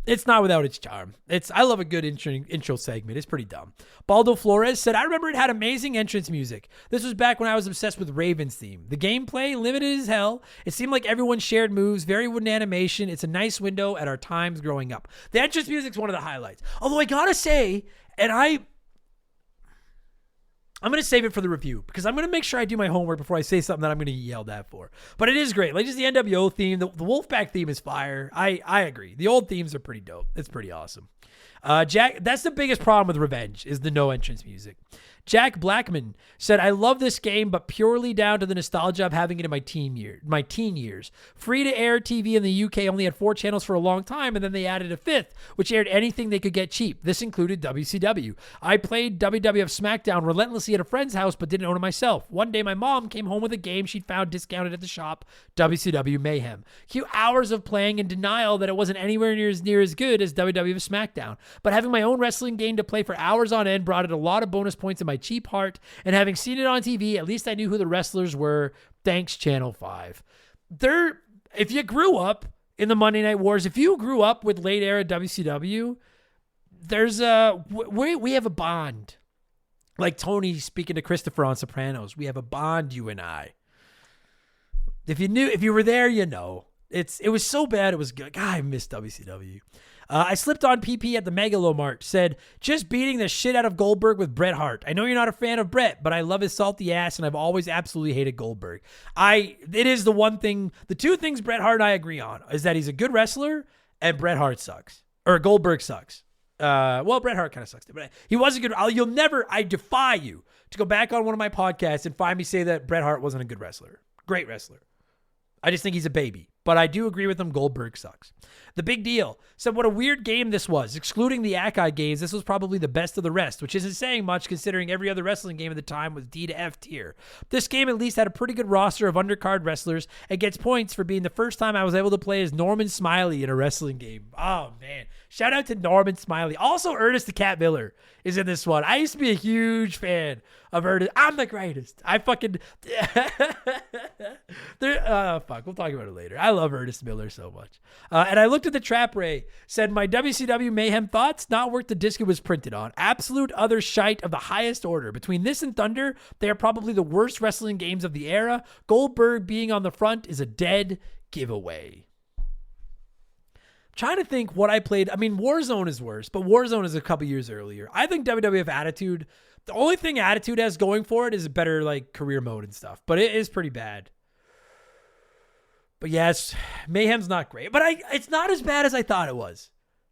it's not without its charm. I love a good intro segment. It's pretty dumb. Baldo Flores said, I remember it had amazing entrance music. This was back when I was obsessed with Raven's theme. The gameplay, limited as hell. It seemed like everyone shared moves, very wooden animation. It's a nice window at our times growing up. The entrance music's one of the highlights. Although I gotta say, and I'm going to save it for the review because I'm going to make sure I do my homework before I say something that I'm going to get yelled at for. But it is great. Like just the NWO theme, the Wolfpack theme is fire. I agree. The old themes are pretty dope. It's pretty awesome. Jack, that's the biggest problem with Revenge is the no entrance music. Jack Blackman said, I love this game, but purely down to the nostalgia of having it in my teen years. Free-to-air TV in the UK only had 4 channels for a long time, and then they added a 5th, which aired anything they could get cheap. This included WCW. I played WWF SmackDown relentlessly at a friend's house, but didn't own it myself. One day, my mom came home with a game she'd found discounted at the shop, WCW Mayhem. Cue hours of playing in denial that it wasn't anywhere near as good as WWF SmackDown. But having my own wrestling game to play for hours on end brought it a lot of bonus points in my cheap heart, and having seen it on TV, at least I knew who the wrestlers were. Thanks, Channel 5. If you grew up in the Monday Night Wars, if you grew up with late era WCW, we have a bond. Like Tony speaking to Christopher on Sopranos, we have a bond, you and I. If you were there, you know. It was so bad, it was good. God, I miss WCW. I slipped on PP at the Megalomart. Said, just beating the shit out of Goldberg with Bret Hart. I know you're not a fan of Bret, but I love his salty ass, and I've always absolutely hated Goldberg. It is the one thing, the two things Bret Hart and I agree on is that he's a good wrestler and Bret Hart sucks. Or Goldberg sucks. Well, Bret Hart kind of sucks too, but he was a good. I defy you to go back on one of my podcasts and find me say that Bret Hart wasn't a good wrestler. Great wrestler. I just think he's a baby. But I do agree with him. Goldberg sucks. The Big Deal said what a weird game this was. Excluding the Akai games, this was probably the best of the rest, which isn't saying much considering every other wrestling game at the time was D to F tier. This game at least had a pretty good roster of undercard wrestlers and gets points for being the first time I was able to play as Norman Smiley in a wrestling game. Oh, man. Shout out to Norman Smiley. Also, Ernest the Cat Miller is in this one. I used to be a huge fan of Ernest. I'm the greatest. I fucking... Fuck. We'll talk about it later. I love Ernest Miller so much. And I looked at the Trap Ray. Said, my WCW Mayhem thoughts, not worth the disc it was printed on. Absolute other shite of the highest order. Between this and Thunder, they are probably the worst wrestling games of the era. Goldberg being on the front is a dead giveaway. Trying to think what I played. I mean, Warzone is worse, but Warzone is a couple years earlier. I think WWF Attitude, the only thing Attitude has going for it is a better like career mode and stuff, but it is pretty bad. But yes, Mayhem's not great, but it's not as bad as I thought it was.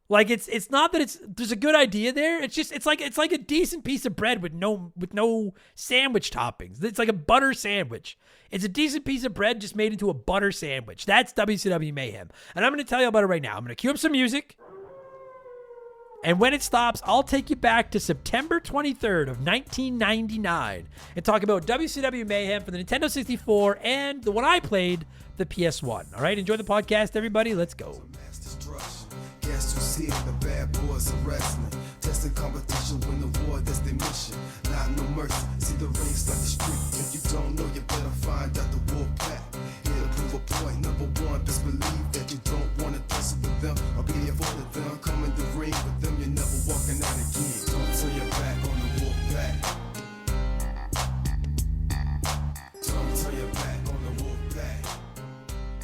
Like it's not that there's a good idea there. It's like a decent piece of bread with no sandwich toppings. It's like a butter sandwich. It's a decent piece of bread just made into a butter sandwich. That's WCW Mayhem. And I'm going to tell you about it right now. I'm going to cue up some music. And when it stops, I'll take you back to September 23rd of 1999 and talk about WCW Mayhem for the Nintendo 64 and the one I played, the PS1. All right, enjoy the podcast, everybody. Let's go. Guess who's here? The bad boys of wrestling. Testing competition, win the war, that's their mission. Not no mercy. See the rings like the street. If you don't know, you better find out the war pack. Here to prove a point. Number one, just believe that you don't want to tussle with them or be involved with them. Come in the ring with them, you're never walking out again. Don't turn your back on the war pack. Don't turn your back on the war pack.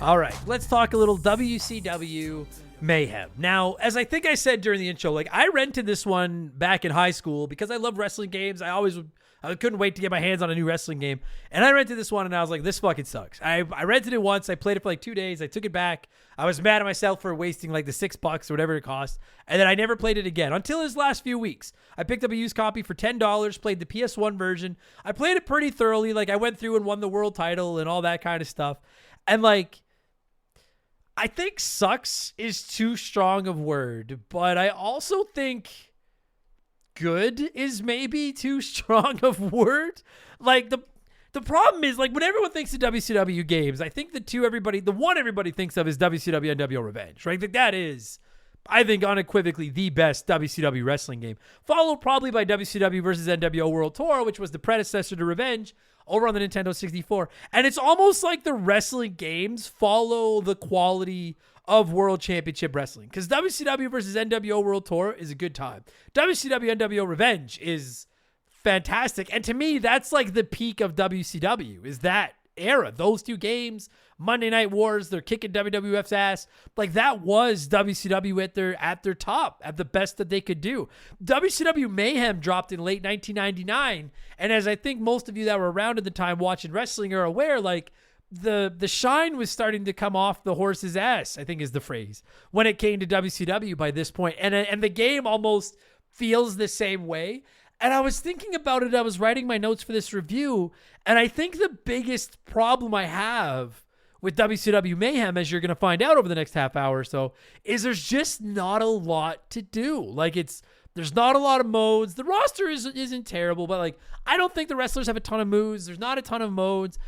All right, let's talk a little WCW Mayhem. Now, as I think I said during the intro, like I rented this one back in high school because I love wrestling games. I couldn't wait to get my hands on a new wrestling game. And I rented this one and I was like, this fucking sucks. I rented it once. I played it for like 2 days. I took it back. I was mad at myself for wasting like the $6 or whatever it cost. And then I never played it again until his last few weeks. I picked up a used copy for $10, played the PS1 version. I played it pretty thoroughly. Like I went through and won the world title and all that kind of stuff. And like, I think sucks is too strong of word, but I also think good is maybe too strong of word. Like the problem is like when everyone thinks of WCW games, I think the one everybody thinks of is WCW NWO Revenge, right? Like that is, I think unequivocally the best WCW wrestling game, followed probably by WCW versus NWO World Tour, which was the predecessor to Revenge, over on the Nintendo 64. And it's almost like the wrestling games follow the quality of World Championship Wrestling. Because WCW versus NWO World Tour is a good time. WCW NWO Revenge is fantastic. And to me, that's like the peak of WCW, is that era. Those two games, Monday Night Wars, they're kicking WWF's ass. Like that was WCW at their top, at the best that they could do. WCW Mayhem dropped in late 1999, and as I think most of you that were around at the time watching wrestling are aware, like the shine was starting to come off the horse's ass, I think is the phrase, when it came to WCW by this point. And the game almost feels the same way. And I was thinking about it. I was writing my notes for this review. And I think the biggest problem I have with WCW Mayhem, as you're going to find out over the next half hour or so, is there's just not a lot to do. Like there's not a lot of modes. The roster isn't terrible, but like, I don't think the wrestlers have a ton of moves. There's not a ton of modes.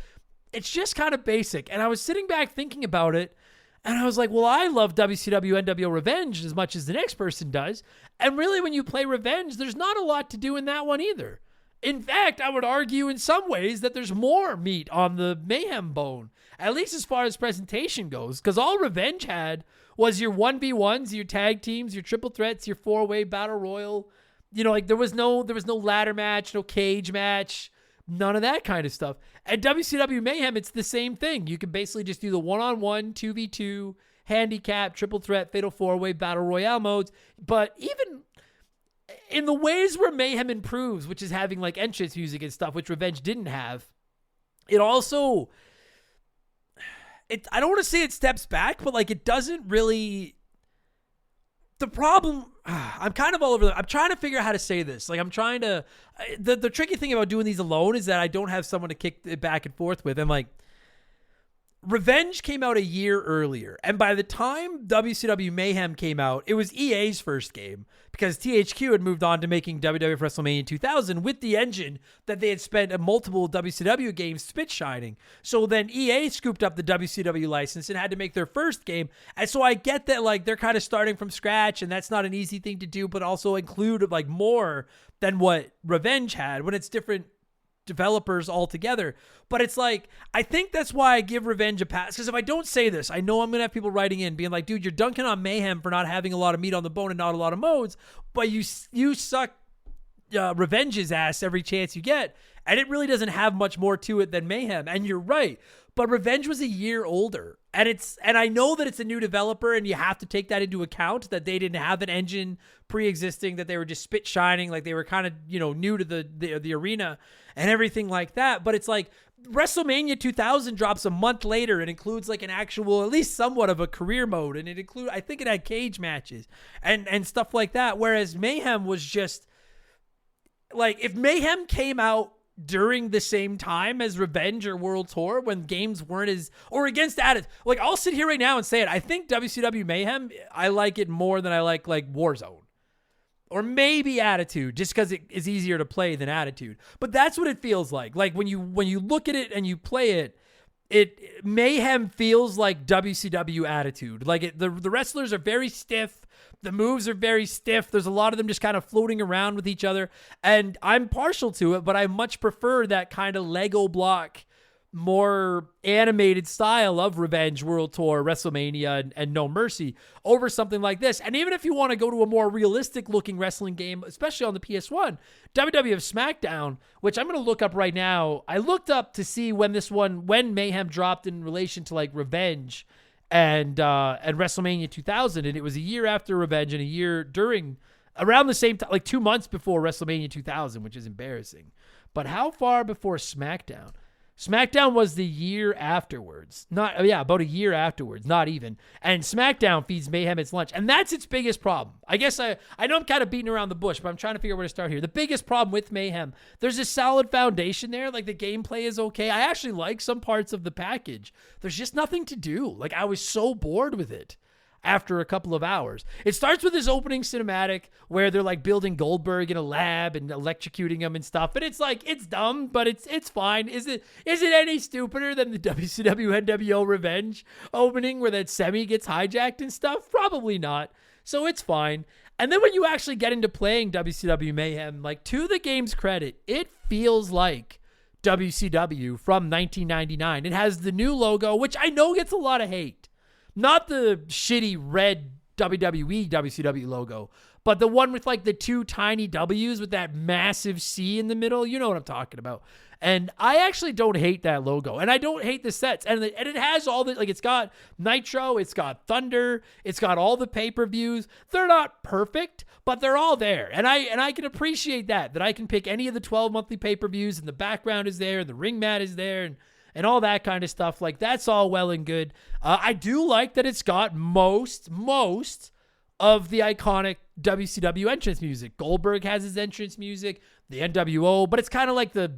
It's just kind of basic. And I was sitting back thinking about it. And I was like, well, I love WCW NWO Revenge as much as the next person does. And really, when you play Revenge, there's not a lot to do in that one either. In fact, I would argue in some ways that there's more meat on the Mayhem bone, at least as far as presentation goes, because all Revenge had was your 1v1s, your tag teams, your triple threats, your 4-way battle royal. You know, like there was no ladder match, no cage match, none of that kind of stuff. At WCW Mayhem, it's the same thing. You can basically just do the 1-on-1, 2v2, handicap, triple threat, fatal 4-way, battle royale modes. But even in the ways where Mayhem improves, which is having like entrance music and stuff, which Revenge didn't have, it also, I don't want to say it steps back, but like it doesn't really, the problem, I'm kind of all over I'm trying to figure out how to say this. Like I'm trying to, the tricky thing about doing these alone is that I don't have someone to kick it back and forth with. And like, Revenge came out a year earlier, and by the time WCW Mayhem came out, it was EA's first game because THQ had moved on to making WWF WrestleMania 2000 with the engine that they had spent multiple WCW games spit shining. So then EA scooped up the WCW license and had to make their first game. And so I get that like they're kind of starting from scratch, and that's not an easy thing to do, but also include like more than what Revenge had when it's different developers altogether. But it's like, I think that's why I give Revenge a pass, because if I don't say this, I know I'm gonna have people writing in being like, dude, you're dunking on Mayhem for not having a lot of meat on the bone and not a lot of modes, but you suck Revenge's ass every chance you get, and it really doesn't have much more to it than Mayhem. And you're right, but Revenge was a year older, and I know that it's a new developer, and you have to take that into account, that they didn't have an engine pre-existing, that they were just spit shining, like they were kind of, new to the arena and everything like that. But it's like WrestleMania 2000 drops a month later and includes like an actual, at least somewhat of a career mode, and I think it had cage matches and stuff like that, whereas Mayhem was just like, if Mayhem came out during the same time as Revenge or World Tour, when games weren't as, or against Attitude, like I'll sit here right now and say it, I think WCW Mayhem, I like it more than I like Warzone or maybe Attitude, just because it is easier to play than Attitude. But that's what it feels like. Like when you look at it and you play it, Mayhem feels like WCW Attitude. Like the wrestlers are very stiff. The moves are very stiff. There's a lot of them just kind of floating around with each other. And I'm partial to it, but I much prefer that kind of Lego block, more animated style of Revenge, World Tour, WrestleMania, and No Mercy over something like this. And even if you want to go to a more realistic looking wrestling game, especially on the PS1, WWF SmackDown, which I'm going to look up right now. I looked up to see when Mayhem dropped in relation to like Revenge and WrestleMania 2000, and it was a year after Revenge and a year around the same time, like 2 months before WrestleMania 2000, which is embarrassing. But how far before SmackDown? SmackDown was the year afterwards. About a year afterwards, not even. And SmackDown feeds Mayhem its lunch. And that's its biggest problem. I guess I know I'm kind of beating around the bush, but I'm trying to figure out where to start here. The biggest problem with Mayhem, there's a solid foundation there. Like the gameplay is okay. I actually like some parts of the package. There's just nothing to do. Like I was so bored with it after a couple of hours. It starts with this opening cinematic where they're like building Goldberg in a lab and electrocuting him and stuff. And it's like, it's dumb, but it's fine. Is it any stupider than the WCW NWO Revenge opening where that semi gets hijacked and stuff? Probably not. So it's fine. And then when you actually get into playing WCW Mayhem, like to the game's credit, it feels like WCW from 1999. It has the new logo, which I know gets a lot of hate. Not the shitty red WWE WCW logo, but the one with like the two tiny W's with that massive C in the middle. You know what I'm talking about. And I actually don't hate that logo. And I don't hate the sets. And it has all the, like, it's got Nitro, it's got Thunder, it's got all the pay-per-views. They're not perfect, but they're all there. And I can appreciate that I can pick any of the 12 monthly pay-per-views, and the background is there, and the ring mat is there, and all that kind of stuff. Like, that's all well and good. I do like that it's got most of the iconic WCW entrance music. Goldberg has his entrance music, the NWO, but it's kind of like the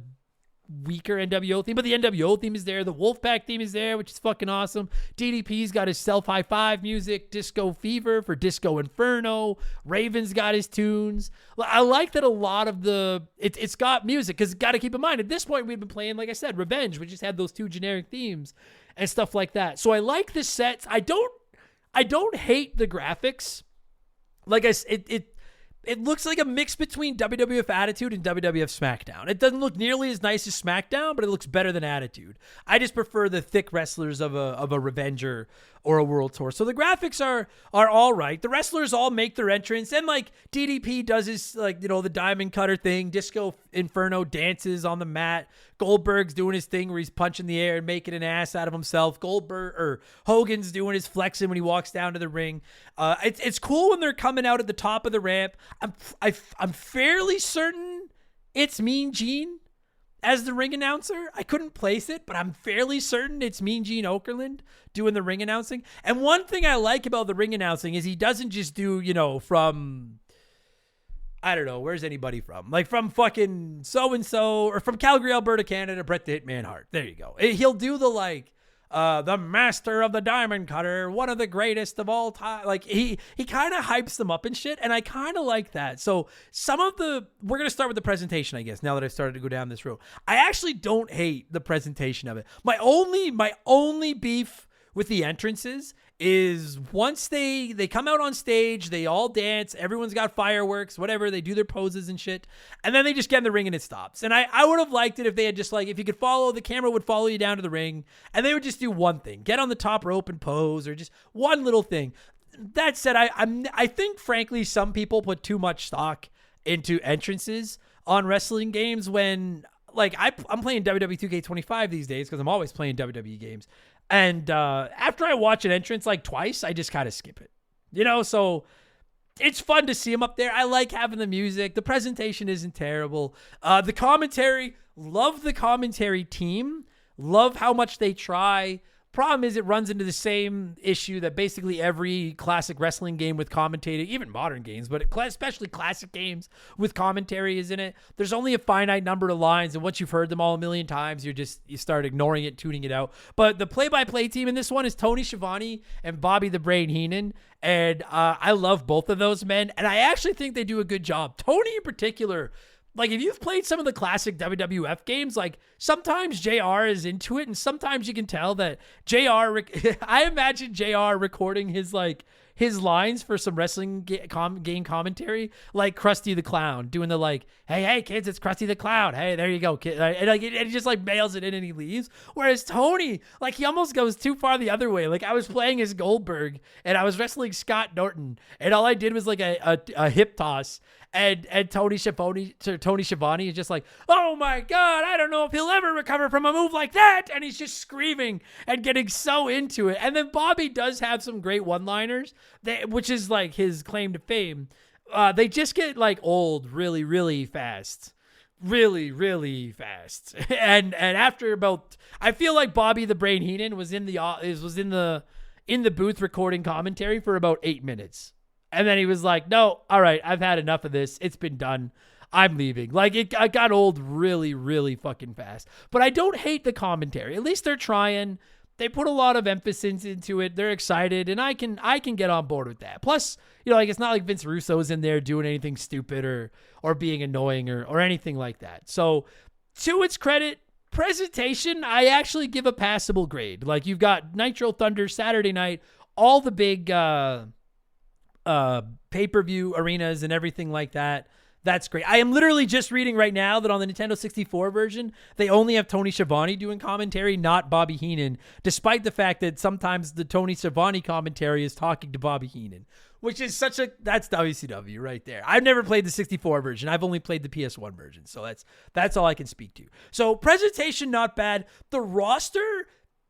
weaker NWO theme, but the NWO theme is there. The Wolfpack theme is there, which is fucking awesome. DDP's got his Self High Five music, Disco Fever for Disco Inferno. Raven's got his tunes. I like that a lot of it's got music, because got to keep in mind, at this point, we've been playing, like I said, Revenge, which just had those two generic themes and stuff like that. So I like the sets. I don't hate the graphics. Like it looks like a mix between WWF Attitude and WWF SmackDown. It doesn't look nearly as nice as SmackDown, but it looks better than Attitude. I just prefer the thick wrestlers of a Revenger or a world tour. So the graphics are all right. The wrestlers all make their entrance, and like DDP does his like, you know, the diamond cutter thing. Disco Inferno dances on the mat. Goldberg's doing his thing where he's punching the air and making an ass out of himself. Hogan's doing his flexing when he walks down to the ring. It's cool when they're coming out at the top of the ramp. I'm fairly certain it's Mean Gene as the ring announcer. I couldn't place it, but I'm fairly certain it's Mean Gene Okerlund doing the ring announcing. And one thing I like about the ring announcing is he doesn't just do, you know, from, I don't know, where's anybody from? Like from fucking so-and-so, or from Calgary, Alberta, Canada, Bret the Hitman Hart. There you go. He'll do the like, the master of the diamond cutter, one of the greatest of all time. Like he kind of hypes them up and shit, and I kind of like that. So we're going to start with the presentation, I guess, now that I've started to go down this road. I actually don't hate the presentation of it. My only beef with the entrances is once they come out on stage, they all dance, everyone's got fireworks, whatever, they do their poses and shit, and then they just get in the ring and it stops. And I would have liked it if they had just like, if you could follow, the camera would follow you down to the ring, and they would just do one thing, get on the top rope and pose, or just one little thing. That said, I think frankly some people put too much stock into entrances on wrestling games when, like, I'm playing WWE 2K25 these days because I'm always playing WWE games. And after I watch an entrance like twice, I just kind of skip it, you know? So it's fun to see him up there. I like having the music. The presentation isn't terrible. The commentary, love the commentary team. Love how much they try. Problem is, it runs into the same issue that basically every classic wrestling game with commentary, even modern games, but especially classic games with commentary is in it. There's only a finite number of lines, and once you've heard them all a million times, you start ignoring it, tuning it out. But the play-by-play team in this one is Tony Schiavone and Bobby the Brain Heenan, and I love both of those men, and I actually think they do a good job. Tony in particular, like, if you've played some of the classic WWF games, like, sometimes JR is into it, and sometimes you can tell that I imagine JR recording his lines for some wrestling game commentary, like Krusty the Clown, doing the, like, hey, kids, it's Krusty the Clown. Hey, there you go, kid. And, like, it just, like, mails it in and he leaves. Whereas Tony, like, he almost goes too far the other way. Like, I was playing as Goldberg, and I was wrestling Scott Norton, and all I did was, like, a hip toss. And Tony Schiavone is just like, oh my God, I don't know if he'll ever recover from a move like that. And he's just screaming and getting so into it. And then Bobby does have some great one-liners, which is like his claim to fame. They just get like old really, really fast. Really, really fast. And after about, I feel like Bobby the Brain Heenan was in the booth recording commentary for about 8 minutes. And then he was like, no, all right, I've had enough of this. It's been done. I'm leaving. Like, it got old really, really fucking fast. But I don't hate the commentary. At least they're trying. They put a lot of emphasis into it. They're excited, and I can get on board with that. Plus, you know, like, it's not like Vince Russo's in there doing anything stupid or being annoying or anything like that. So, to its credit, presentation, I actually give a passable grade. Like, you've got Nitro Thunder Saturday night, all the big pay-per-view arenas and everything like that. That's great. I am literally just reading right now that on the Nintendo 64 version, they only have Tony Schiavone doing commentary, not Bobby Heenan, despite the fact that sometimes the Tony Schiavone commentary is talking to Bobby Heenan, which is that's WCW right there. I've never played the 64 version. I've only played the PS1 version. So that's all I can speak to. So presentation, not bad. The roster,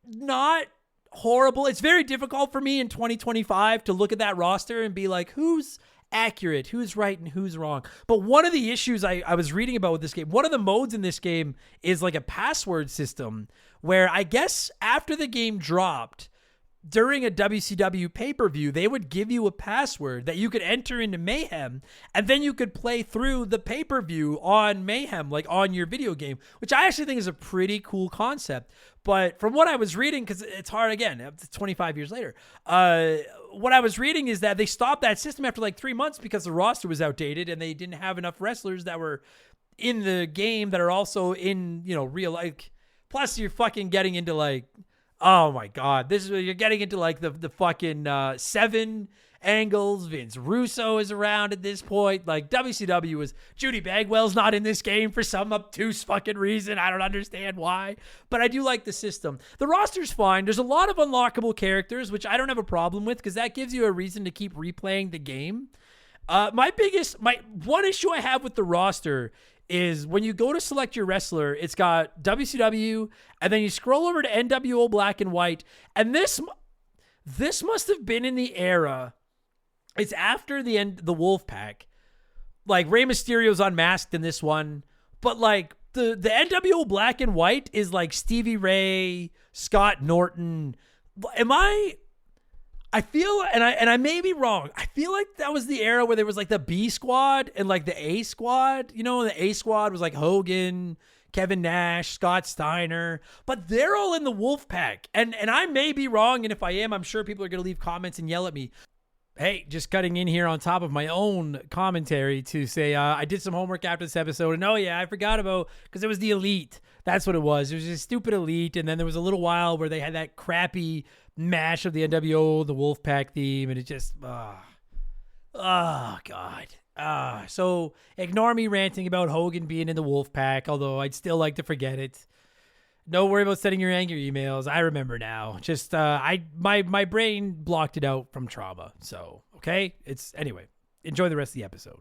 not horrible. It's very difficult for me in 2025 to look at that roster and be like, who's accurate, who's right, and who's wrong. But one of the issues I was reading about with this game, one of the modes in this game is like a password system where I guess after the game dropped, during a WCW pay-per-view, they would give you a password that you could enter into Mayhem, and then you could play through the pay-per-view on Mayhem, like on your video game, which I actually think is a pretty cool concept. But from what I was reading, because it's hard, again, it's 25 years later, what I was reading is that they stopped that system after like 3 months because the roster was outdated and they didn't have enough wrestlers that were in the game that are also in, you know, real life. Plus, you're fucking getting into like, oh my God, you're getting into like the fucking 7 angles. Vince Russo is around at this point. Like, WCW was, Judy Bagwell's not in this game for some obtuse fucking reason. I don't understand why, but I do like the system. The roster's fine. There's a lot of unlockable characters, which I don't have a problem with because that gives you a reason to keep replaying the game. My one issue I have with the roster is when you go to select your wrestler, it's got WCW, and then you scroll over to NWO Black and White, and this must have been in the era. It's after the end, the Wolfpack. Like, Rey Mysterio's unmasked in this one, but like the NWO Black and White is like Stevie Ray, Scott Norton. I feel, and I may be wrong, I feel like that was the era where there was like the B squad and like the A squad. You know, the A squad was like Hogan, Kevin Nash, Scott Steiner, but they're all in the Wolfpack. And I may be wrong, and if I am, I'm sure people are going to leave comments and yell at me. Hey, just cutting in here on top of my own commentary to say I did some homework after this episode, and oh yeah, I forgot about, because it was the Elite. That's what it was. It was a stupid Elite, and then there was a little while where they had that crappy mash of the NWO, the Wolfpack theme, and it just, oh God. So ignore me ranting about Hogan being in the Wolfpack, although I'd still like to forget it. Don't worry about sending your angry emails. I remember now. Just my brain blocked it out from trauma. So, okay? Anyway, enjoy the rest of the episode.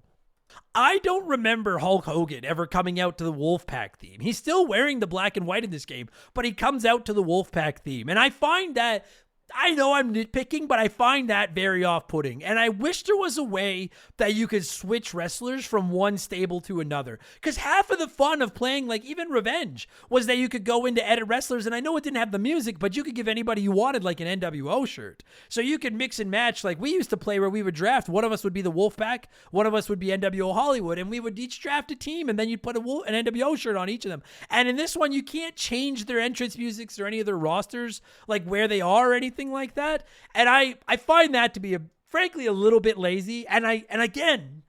I don't remember Hulk Hogan ever coming out to the Wolfpack theme. He's still wearing the black and white in this game, but he comes out to the Wolfpack theme. And I find that, I know I'm nitpicking, but I find that very off-putting. And I wish there was a way that you could switch wrestlers from one stable to another. Because half of the fun of playing, like, even Revenge was that you could go into edit wrestlers, and I know it didn't have the music, but you could give anybody you wanted, like, an NWO shirt. So you could mix and match, like we used to play where we would draft. One of us would be the Wolfpack, one of us would be NWO Hollywood, and we would each draft a team, and then you'd put an NWO shirt on each of them. And in this one, you can't change their entrance musics or any of their rosters, like where they are or anything like that. And I find that to be frankly a little bit lazy. And again,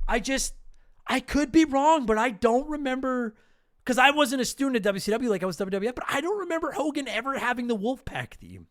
I could be wrong, but I don't remember, because I wasn't a student at WCW like I was WWF, but I don't remember Hogan ever having the Wolfpack theme.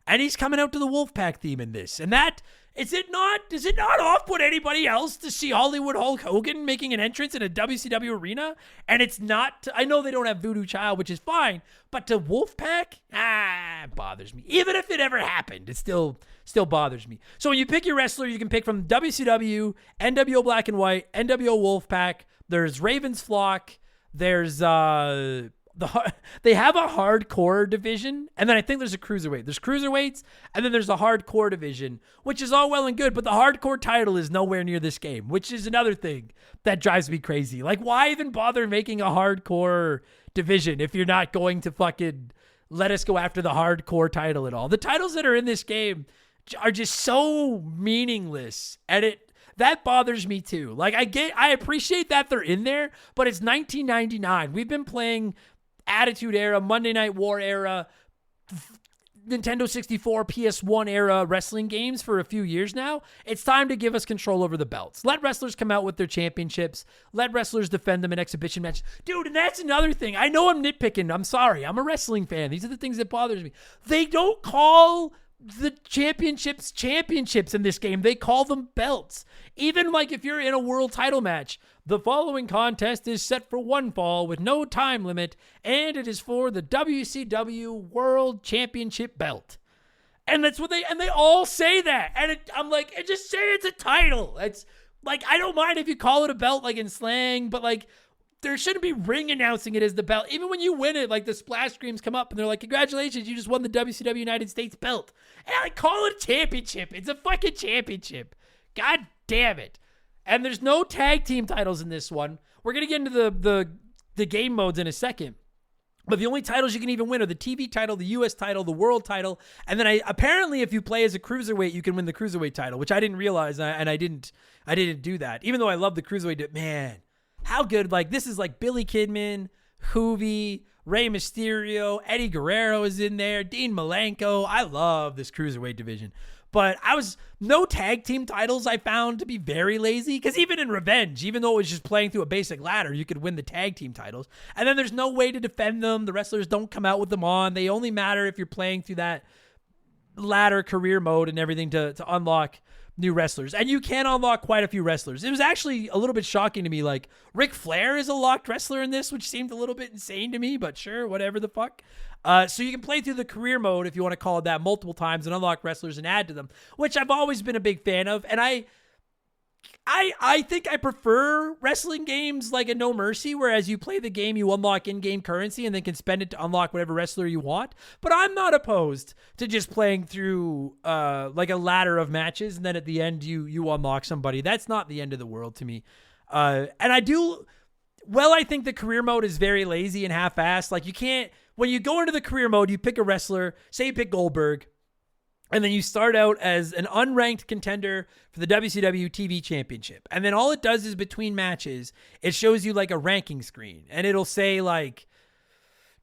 And he's coming out to the Wolfpack theme in this. And that, does it not off-put anybody else to see Hollywood Hulk Hogan making an entrance in a WCW arena? And it's not, I know they don't have Voodoo Child, which is fine, but to Wolfpack, it bothers me. Even if it ever happened, it still bothers me. So when you pick your wrestler, you can pick from WCW, NWO Black and White, NWO Wolfpack, there's Raven's Flock, there's, they have a hardcore division, and then I think there's a cruiserweight. There's cruiserweights, and then there's a hardcore division, which is all well and good, but the hardcore title is nowhere near this game, which is another thing that drives me crazy. Like, why even bother making a hardcore division if you're not going to fucking let us go after the hardcore title at all? The titles that are in this game are just so meaningless, and that bothers me too. Like, I appreciate that they're in there, but it's 1999. We've been playing Attitude Era, Monday Night War era, Nintendo 64, PS1 era wrestling games for a few years now. It's time to give us control over the belts. Let wrestlers come out with their championships. Let wrestlers defend them in exhibition matches. Dude, and that's another thing. I know I'm nitpicking. I'm sorry. I'm a wrestling fan. These are the things that bothers me. They don't call the championships in this game. They call them belts. Even like if you're in a world title match, the following contest is set for one fall with no time limit, and it is for the WCW World Championship belt. And that's what they all say that. And I'm like, just say it's a title. It's like, I don't mind if you call it a belt, like in slang, but like, there shouldn't be ring announcing it as the belt. Even when you win it, like the splash screens come up and they're like, congratulations, you just won the WCW United States belt. And I call it a championship. It's a fucking championship. God damn it. And there's no tag team titles in this one. We're going to get into the game modes in a second. But the only titles you can even win are the TV title, the US title, the world title. And then apparently if you play as a cruiserweight, you can win the cruiserweight title, which I didn't realize. And I didn't do that. Even though I love the cruiserweight, man, how good. Like, this is like Billy Kidman, Hoovy, Rey Mysterio, Eddie Guerrero is in there, Dean Malenko. I love this cruiserweight division. But no tag team titles I found to be very lazy, because even in Revenge, even though it was just playing through a basic ladder, you could win the tag team titles. And then there's no way to defend them. The wrestlers don't come out with them on. They only matter if you're playing through that ladder career mode and everything to unlock new wrestlers. And you can unlock quite a few wrestlers. It was actually a little bit shocking to me. Like, Ric Flair is a locked wrestler in this, which seemed a little bit insane to me, but sure, whatever the fuck. So you can play through the career mode, if you want to call it that, multiple times and unlock wrestlers and add to them, which I've always been a big fan of. And I think I prefer wrestling games like a No Mercy, whereas you play the game, you unlock in-game currency and then can spend it to unlock whatever wrestler you want. But I'm not opposed to just playing through like a ladder of matches, and then at the end you unlock somebody. That's not the end of the world to me. And I think the career mode is very lazy and half-assed. Like, you can't, when you go into the career mode, you pick a wrestler, say you pick Goldberg, and then you start out as an unranked contender for the WCW TV Championship. And then all it does is between matches, it shows you like a ranking screen. And it'll say like,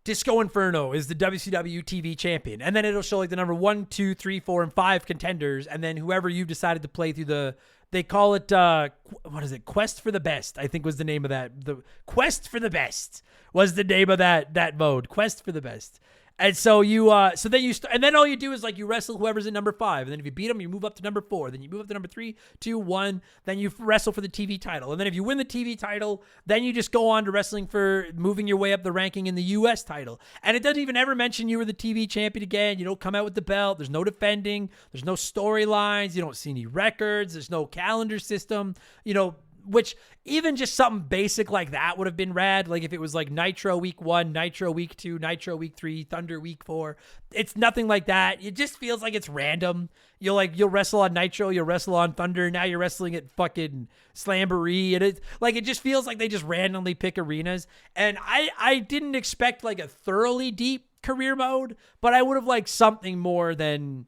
Disco Inferno is the WCW TV champion. And then it'll show like the number 1, 2, 3, 4, and 5 contenders. And then whoever you've decided to play through they call it, what is it? Quest for the Best, I think was the name of that. The Quest for the Best was the name of that mode. Quest for the Best. And so and then all you do is like you wrestle whoever's in number 5. And then if you beat them, you move up to number 4. Then you move up to number 3, 2, 1. Then you wrestle for the TV title. And then if you win the TV title, then you just go on to wrestling for moving your way up the ranking in the US title. And it doesn't even ever mention you were the TV champion again. You don't come out with the belt. There's no defending. There's no storylines. You don't see any records. There's no calendar system, which even just something basic like that would have been rad. Like if it was like Nitro week 1, Nitro week 2, Nitro week 3, Thunder week 4. It's nothing like that. It just feels like it's random. You'll wrestle on Nitro, you'll wrestle on Thunder. Now you're wrestling at fucking Slamboree. And it just feels like they just randomly pick arenas. And I didn't expect like a thoroughly deep career mode, but I would have liked something more than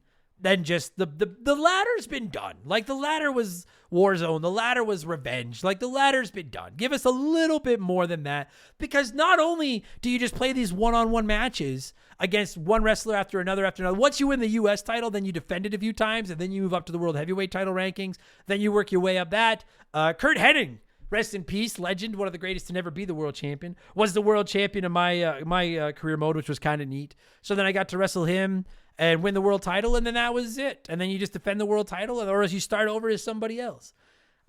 just the ladder's been done. Like the ladder was Warzone, the ladder was Revenge. Like the ladder's been done. Give us a little bit more than that, because not only do you just play these one-on-one matches against one wrestler after another. Once you win the US title, then you defend it a few times, and then you move up to the world heavyweight title rankings. Then you work your way up that. Kurt Hennig, rest in peace, legend, one of the greatest to never be the world champion, was the world champion in my career mode, which was kind of neat. So then I got to wrestle him and win the world title, and then that was it. And then you just defend the world title, or else you start over as somebody else.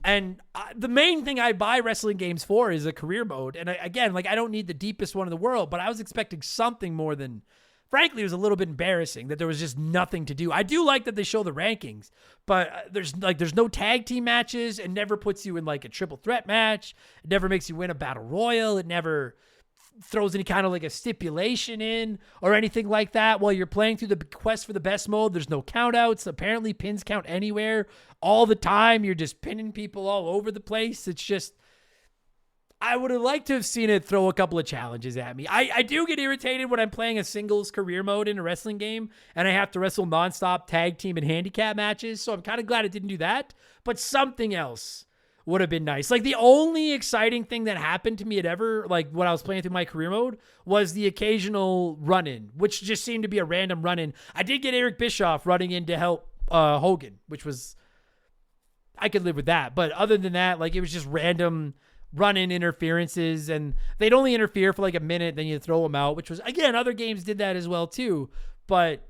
And the main thing I buy wrestling games for is a career mode. And I don't need the deepest one in the world, but I was expecting something more than, frankly, it was a little bit embarrassing that there was just nothing to do. I do like that they show the rankings, but there's no tag team matches. It never puts you in like a triple threat match. It never makes you win a battle royal. It never throws any kind of like a stipulation in or anything like that. While you're playing through the Quest for the Best mode, there's no count outs. Apparently pins count anywhere all the time. You're just pinning people all over the place. It's just, I would have liked to have seen it throw a couple of challenges at me. I do get irritated when I'm playing a singles career mode in a wrestling game and I have to wrestle nonstop tag team and handicap matches. So I'm kind of glad it didn't do that, but something else would have been nice. Like the only exciting thing that happened to me like when I was playing through my career mode, was the occasional run-in, which just seemed to be a random run-in. I did get Eric Bischoff running in to help Hogan, which was, I could live with that. But other than that, like it was just random run-in interferences, and they'd only interfere for like a minute, then you throw them out, which was, again, other games did that as well too. But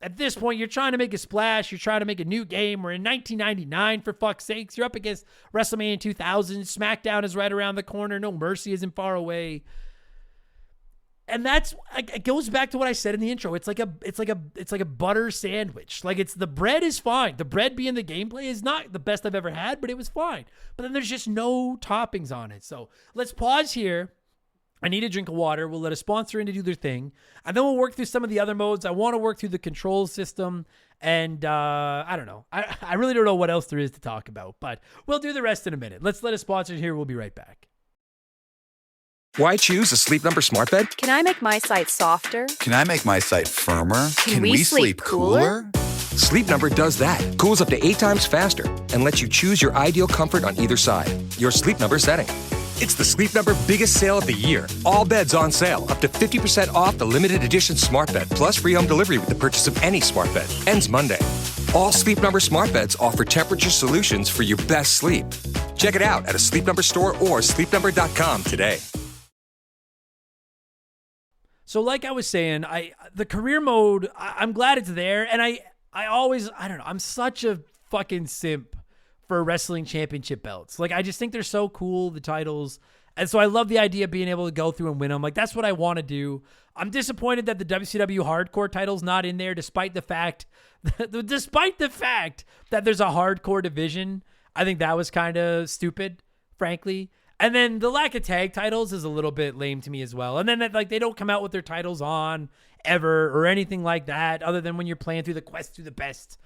at this point, you're trying to make a splash. You're trying to make a new game. We're in 1999, for fuck's sakes. You're up against WrestleMania 2000. SmackDown is right around the corner. No Mercy isn't far away. And it goes back to what I said in the intro. It's like a butter sandwich. Like the bread is fine. The bread being the gameplay is not the best I've ever had, but it was fine. But then there's just no toppings on it. So let's pause here. I need a drink of water. We'll let a sponsor in to do their thing. And then we'll work through some of the other modes. I want to work through the control system. And I don't know. I really don't know what else there is to talk about. But we'll do the rest in a minute. Let's let a sponsor in here. We'll be right back. Why choose a Sleep Number smart bed? Can I make my site softer? Can I make my site firmer? Can we sleep cooler? Sleep Number does that. Cools up to 8 times faster and lets you choose your ideal comfort on either side. Your Sleep Number setting. It's the Sleep Number biggest sale of the year. All beds on sale, up to 50% off the limited edition smart bed, plus free home delivery with the purchase of any smart bed. Ends Monday. All Sleep Number smart beds offer temperature solutions for your best sleep. Check it out at a Sleep Number store or sleepnumber.com today. So like I was saying, the career mode, I'm glad it's there. And I don't know, I'm such a fucking simp for wrestling championship belts. Like, I just think they're so cool, the titles. And so I love the idea of being able to go through and win them. Like, that's what I want to do. I'm disappointed that the WCW hardcore title's not in there, despite the fact that there's a hardcore division. I think that was kind of stupid, frankly. And then the lack of tag titles is a little bit lame to me as well. And then like they don't come out with their titles on ever or anything like that, other than when you're playing through the Quest to the Best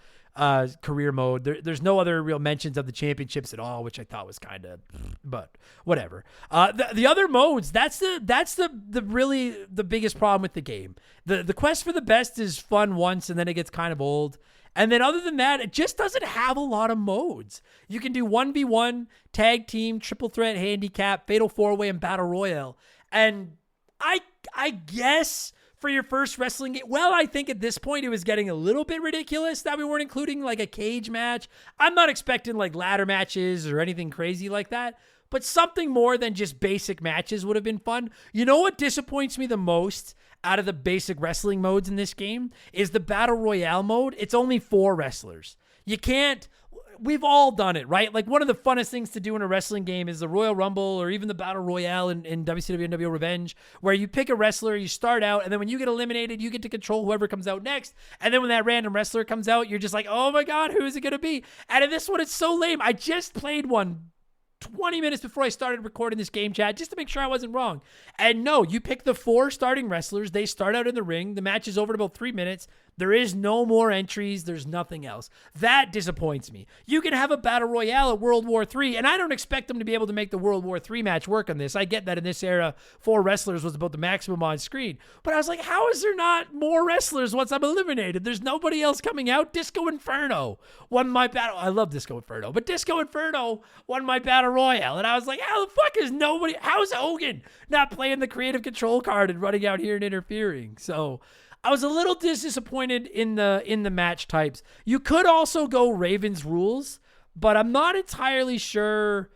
career mode. There's no other real mentions of the championships at all, which I thought was kind of, but whatever. The other modes, that's the really the biggest problem with the game. The Quest for the Best is fun once, and then it gets kind of old. And then other than that, it just doesn't have a lot of modes. You can do 1v1, tag team, triple threat, handicap, fatal 4-way, and battle royale. And I guess for your first wrestling game, well, I think at this point it was getting a little bit ridiculous that we weren't including like a cage match. I'm not expecting like ladder matches or anything crazy like that, but something more than just basic matches would have been fun. You know what disappoints me the most out of the basic wrestling modes in this game is the Battle Royale mode. It's only 4 wrestlers. We've all done it, right? Like, one of the funnest things to do in a wrestling game is the Royal Rumble or even the Battle Royale in WCW NWO Revenge, where you pick a wrestler, you start out, and then when you get eliminated, you get to control whoever comes out next. And then when that random wrestler comes out, you're just like, oh my God, who is it going to be? And in this one, it's so lame. I just played one 20 minutes before I started recording this game chat just to make sure I wasn't wrong. And no, you pick the 4 starting wrestlers. They start out in the ring. The match is over in about 3 minutes. There is no more entries. There's nothing else. That disappoints me. You can have a battle royale at World War III, and I don't expect them to be able to make the World War III match work on this. I get that in this era, 4 wrestlers was about the maximum on screen. But I was like, how is there not more wrestlers once I'm eliminated? There's nobody else coming out. Disco Inferno won my battle. I love Disco Inferno, but Disco Inferno won my battle royale. And I was like, how the fuck is nobody, how's Hogan not playing the creative control card and running out here and interfering? So I was a little disappointed in the match types. You could also go Raven's Rules, but I'm not entirely sure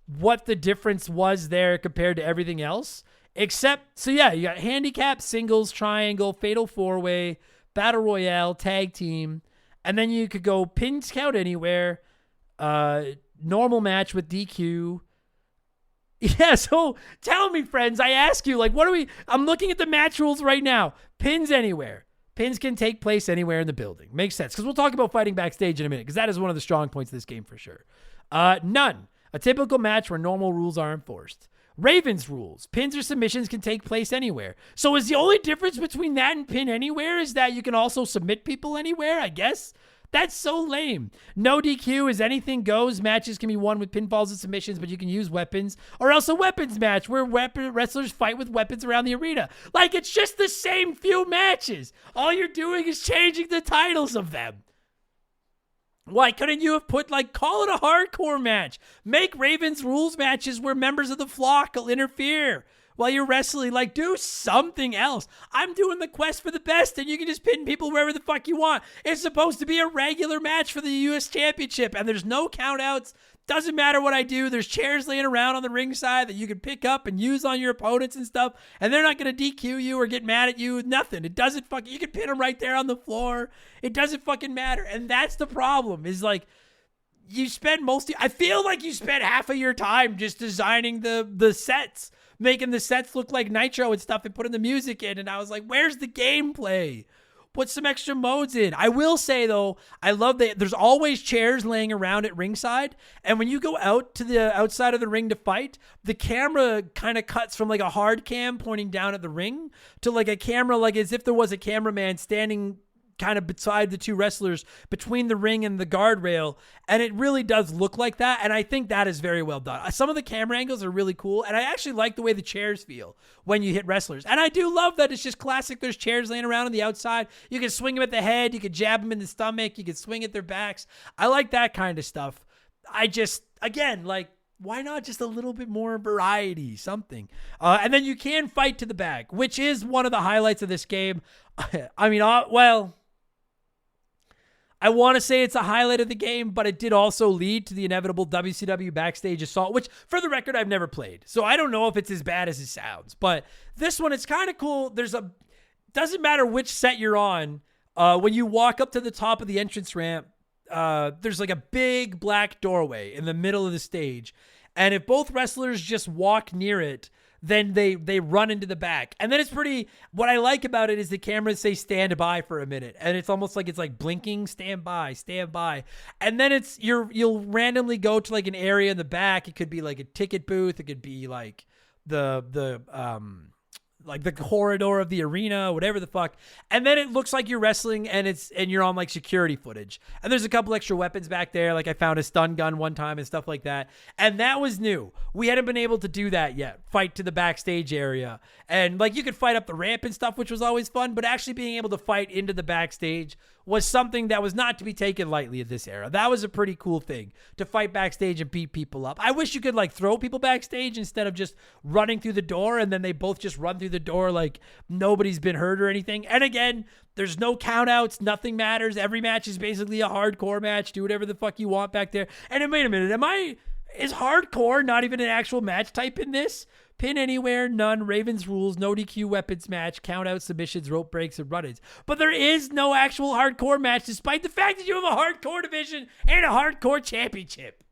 what the difference was there compared to everything else. Except, so yeah, you got handicap, singles, triangle, fatal 4-way, battle royale, tag team, and then you could go pins count anywhere, normal match with DQ. Yeah, so tell me, friends, I ask you, like, I'm looking at the match rules right now. Pins anywhere. Pins can take place anywhere in the building. Makes sense, because we'll talk about fighting backstage in a minute, because that is one of the strong points of this game for sure. None. A typical match where normal rules are enforced. Raven's Rules. Pins or submissions can take place anywhere. So is the only difference between that and pin anywhere is that you can also submit people anywhere, I guess? That's so lame. No DQ is anything goes. Matches can be won with pinfalls and submissions, but you can use weapons. Or else a weapons match where wrestlers fight with weapons around the arena. Like, it's just the same few matches. All you're doing is changing the titles of them. Why couldn't you have call it a hardcore match? Make Raven's Rules matches where members of the flock will interfere while you're wrestling. Like, do something else. I'm doing the Quest for the Best, and you can just pin people wherever the fuck you want. It's supposed to be a regular match for the U.S. Championship, and there's no countouts. Doesn't matter what I do. There's chairs laying around on the ringside that you can pick up and use on your opponents and stuff, and they're not going to DQ you or get mad at you. Nothing. It doesn't you can pin them right there on the floor. It doesn't fucking matter, and that's the problem, is like, you spend I feel like you spent half of your time just designing the sets, making the sets look like Nitro and stuff, and putting the music in. And I was like, where's the gameplay? Put some extra modes in. I will say, though, I love that there's always chairs laying around at ringside. And when you go out to the outside of the ring to fight, the camera kind of cuts from like a hard cam pointing down at the ring to like a camera, like as if there was a cameraman standing kind of beside the two wrestlers between the ring and the guardrail. And it really does look like that. And I think that is very well done. Some of the camera angles are really cool. And I actually like the way the chairs feel when you hit wrestlers. And I do love that it's just classic. There's chairs laying around on the outside. You can swing them at the head. You can jab them in the stomach. You can swing at their backs. I like that kind of stuff. I just, again, like, why not just a little bit more variety, something? And then you can fight to the back, which is one of the highlights of this game. I mean, I want to say it's a highlight of the game, but it did also lead to the inevitable WCW Backstage Assault, which, for the record, I've never played. So I don't know if it's as bad as it sounds. But this one, it's kind of cool. Doesn't matter which set you're on. When you walk up to the top of the entrance ramp, there's like a big black doorway in the middle of the stage. And if both wrestlers just walk near it, then they run into the back. And then it's pretty, what I like about it is the cameras say stand by for a minute. And it's almost like it's like blinking, stand by. And then you'll randomly go to like an area in the back. It could be like a ticket booth. It could be like the corridor of the arena, whatever the fuck. And then it looks like you're wrestling and you're on like security footage. And there's a couple extra weapons back there. Like I found a stun gun one time and stuff like that. And that was new. We hadn't been able to do that yet. Fight to the backstage area. And like you could fight up the ramp and stuff, which was always fun, but actually being able to fight into the backstage was something that was not to be taken lightly at this era. That was a pretty cool thing, to fight backstage and beat people up. I wish you could like throw people backstage instead of just running through the door and then they both just run through the door like nobody's been hurt or anything. And again, there's no count outs. Nothing matters. Every match is basically a hardcore match. Do whatever the fuck you want back there. And wait a minute, is hardcore not even an actual match type in this? Pin anywhere, none, Ravens rules, no DQ weapons match, count out submissions, rope breaks, and run-ins. But there is no actual hardcore match despite the fact that you have a hardcore division and a hardcore championship.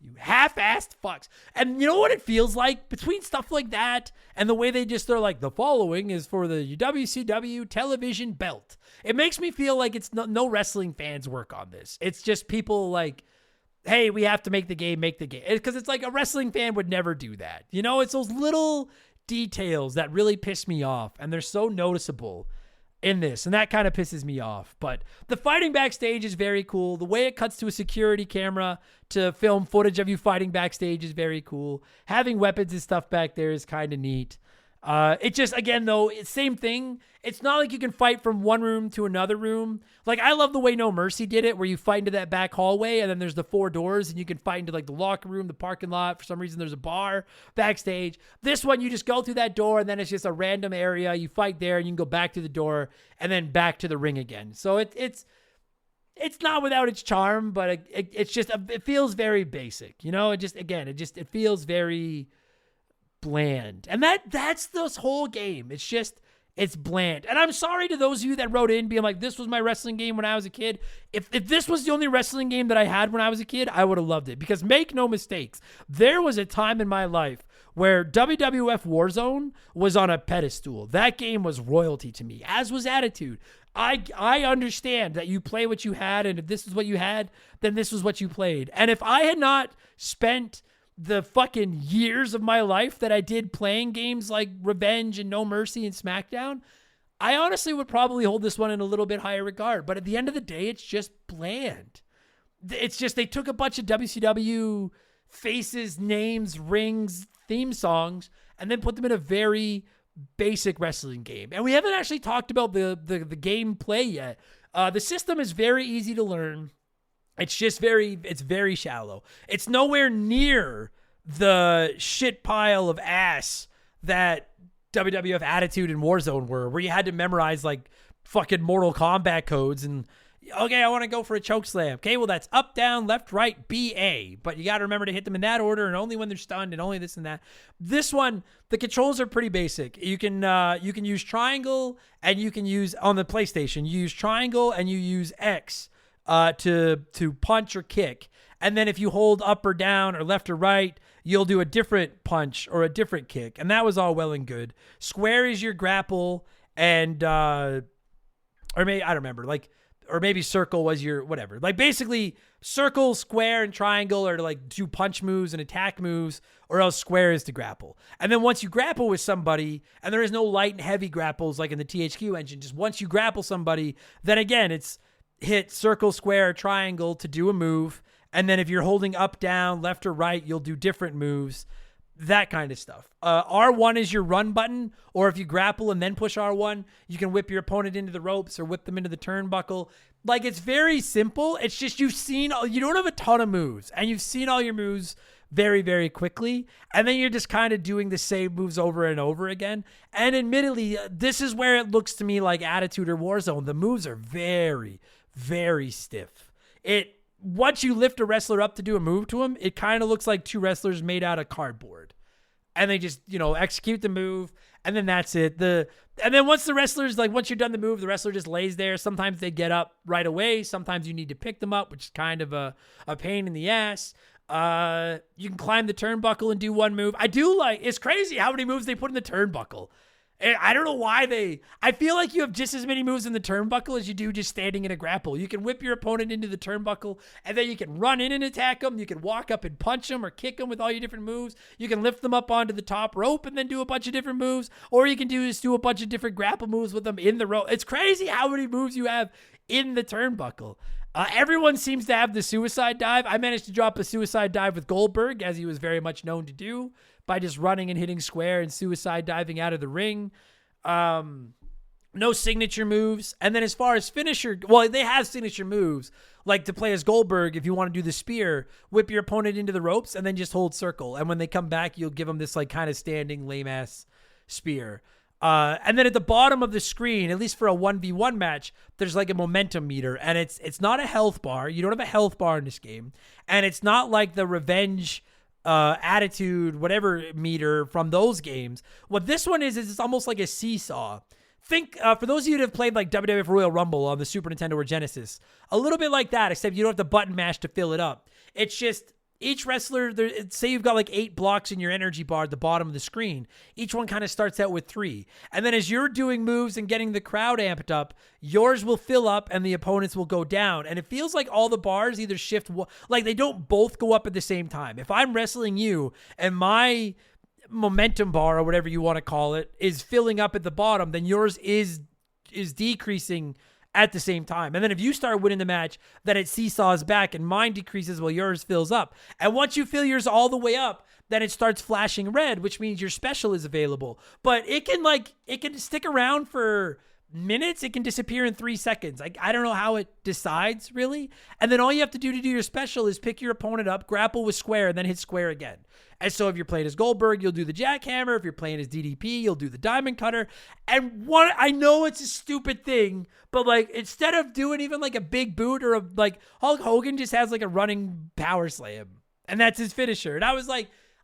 You half-assed fucks. And you know what it feels like? Between stuff like that and the way they're like, the following is for the WCW television belt. It makes me feel like it's no wrestling fans work on this. It's just people like, hey, we have to make the game. Because it's like a wrestling fan would never do that. You know, it's those little details that really piss me off. And they're so noticeable in this. And that kind of pisses me off. But the fighting backstage is very cool. The way it cuts to a security camera to film footage of you fighting backstage is very cool. Having weapons and stuff back there is kind of neat. It just, again, though, it's same thing. It's not like you can fight from one room to another room. Like, I love the way No Mercy did it, where you fight into that back hallway, and then there's the 4 doors, and you can fight into, like, the locker room, the parking lot. For some reason, there's a bar backstage. This one, you just go through that door, and then it's just a random area. You fight there, and you can go back to the door, and then back to the ring again. So it's not without its charm, but it feels very basic. You know, it feels very bland. And that's this whole game. It's bland. And I'm sorry to those of you that wrote in being like, this was my wrestling game when I was a kid. If this was the only wrestling game that I had when I was a kid, I would have loved it. Because make no mistakes, there was a time in my life where WWF Warzone was on a pedestal. That game was royalty to me, as was Attitude. I understand that you play what you had, and if this is what you had, then this was what you played. And if I had not spent the fucking years of my life that I did playing games like Revenge and No Mercy and SmackDown, I honestly would probably hold this one in a little bit higher regard. But at the end of the day, it's just bland. It's just they took a bunch of WCW faces, names, rings, theme songs, and then put them in a very basic wrestling game. And we haven't actually talked about the gameplay yet. The system is very easy to learn. It's just it's very shallow. It's nowhere near the shit pile of ass that WWF Attitude and Warzone were, where you had to memorize like fucking Mortal Kombat codes and, okay, I want to go for a choke slam. Okay, well, that's up, down, left, right, BA. But you got to remember to hit them in that order and only when they're stunned and only this and that. This one, the controls are pretty basic. You can use triangle, and you can use, on the PlayStation, you use triangle and you use X to punch or kick. And then if you hold up or down or left or right, you'll do a different punch or a different kick. And that was all well and good. Square is your grapple, and or maybe, I don't remember, like, or maybe circle was your whatever. Like, basically circle, square, and triangle are to like do punch moves and attack moves, or else square is to grapple. And then once you grapple with somebody, and there is no light and heavy grapples like in the THQ engine, just once you grapple somebody, then again, it's hit circle, square, triangle to do a move. And then if you're holding up, down, left, or right, you'll do different moves, that kind of stuff. R1 is your run button, or if you grapple and then push R1, you can whip your opponent into the ropes or whip them into the turnbuckle. Like, it's very simple. It's just you don't have a ton of moves, and you've seen all your moves very, very quickly, and then you're just kind of doing the same moves over and over again. And admittedly, this is where it looks to me like Attitude or Warzone. The moves are very, very stiff. Once you lift a wrestler up to do a move to him, it kind of looks like 2 wrestlers made out of cardboard. and they just, execute the move, and then that's it. And then once once you're done the move, the wrestler just lays there. Sometimes they get up right away. Sometimes you need to pick them up, which is kind of a pain in the ass. You can climb the turnbuckle and do one move. It's crazy how many moves they put in the turnbuckle. I don't know why I feel like you have just as many moves in the turnbuckle as you do just standing in a grapple. You can whip your opponent into the turnbuckle, and then you can run in and attack them. You can walk up and punch them or kick them with all your different moves. You can lift them up onto the top rope and then do a bunch of different moves, or you can do a bunch of different grapple moves with them in the rope. It's crazy how many moves you have in the turnbuckle. Everyone seems to have the suicide dive. I managed to drop a suicide dive with Goldberg, as he was very much known to do, by just running and hitting square and suicide diving out of the ring. No signature moves. And then as far as they have signature moves. Like to play as Goldberg, if you want to do the spear, whip your opponent into the ropes and then just hold circle. And when they come back, you'll give them this kind of standing lame-ass spear. And then at the bottom of the screen, at least for a 1v1 match, there's a momentum meter, and it's not a health bar. You don't have a health bar in this game, and it's not like the revenge attitude whatever meter from those games. What this one is it's almost like a seesaw. Think for those of you that have played WWF Royal Rumble on the Super Nintendo or Genesis, a little bit like that, except you don't have to button mash to fill it up. It's just each wrestler, say you've got 8 blocks in your energy bar at the bottom of the screen. Each one kind of starts out with 3. And then as you're doing moves and getting the crowd amped up, yours will fill up and the opponents will go down. And it feels like all the bars either shift, they don't both go up at the same time. If I'm wrestling you and my momentum bar, or whatever you want to call it, is filling up at the bottom, then yours is decreasing at the same time. And then if you start winning the match, then it seesaws back and mine decreases while yours fills up. And once you fill yours all the way up, then it starts flashing red, which means your special is available. But it can stick around for minutes. It can disappear in 3 seconds. I don't know how it decides, really. And then all you have to do your special is pick your opponent up, grapple with square, and then hit square again. And so if you're playing as Goldberg, you'll do the jackhammer. If you're playing as DDP, you'll do the diamond cutter. And I know it's a stupid thing, but instead of doing even a big boot or Hulk Hogan just has a running power slam, and that's his finisher. And I was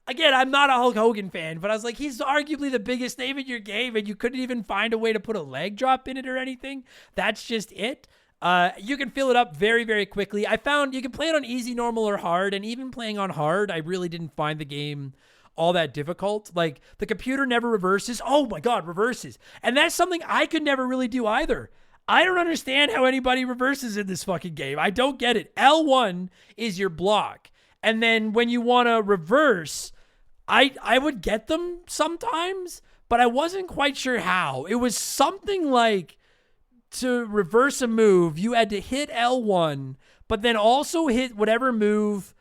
again, I'm not a Hulk Hogan fan, but I was he's arguably the biggest name in your game, and you couldn't even find a way to put a leg drop in it or anything. That's just it. You can fill it up very, very quickly. I found you can play it on easy, normal, or hard, and even playing on hard, I really didn't find the game all that difficult. The computer never reverses. Oh my God, reverses. And that's something I could never really do either. I don't understand how anybody reverses in this fucking game. I don't get it. L1 is your block. And then when you want to reverse, I would get them sometimes, but I wasn't quite sure how. It was something like to reverse a move, you had to hit L1, but then also hit whatever move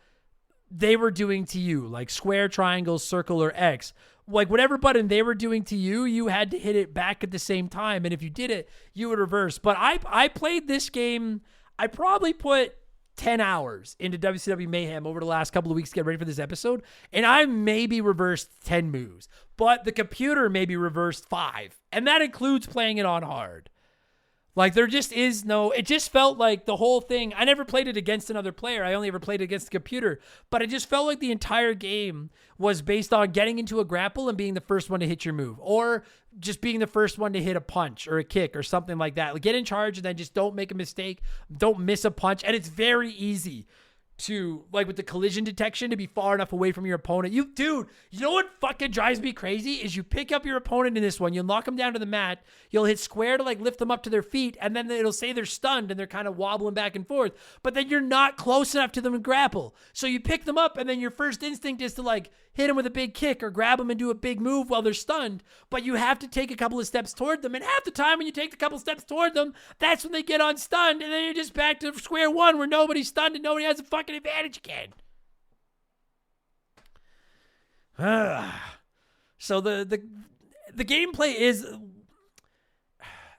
they were doing to you, like square, triangle, circle, or X. Whatever button they were doing to you, you had to hit it back at the same time. And if you did it, you would reverse. But I played this game, I probably put 10 hours into WCW Mayhem over the last couple of weeks to get ready for this episode, and I maybe reversed 10 moves, but the computer maybe reversed 5, and that includes playing it on hard. There just is it just felt like the whole thing, I never played it against another player, I only ever played it against the computer, but it just felt like the entire game was based on getting into a grapple and being the first one to hit your move, or just being the first one to hit a punch or a kick or something like that. Get in charge and then just don't make a mistake, don't miss a punch, and it's very easy to, with the collision detection, to be far enough away from your opponent. You know what fucking drives me crazy is you pick up your opponent in this one, you'll knock them down to the mat, you'll hit square to lift them up to their feet, and then it'll say they're stunned and they're kind of wobbling back and forth, but then you're not close enough to them to grapple. So you pick them up and then your first instinct is to hit them with a big kick or grab them and do a big move while they're stunned, but you have to take a couple of steps toward them, and half the time when you take a couple of steps toward them, that's when they get unstunned, and then you're just back to square one where nobody's stunned and nobody has a fucking advantage again. So the gameplay is,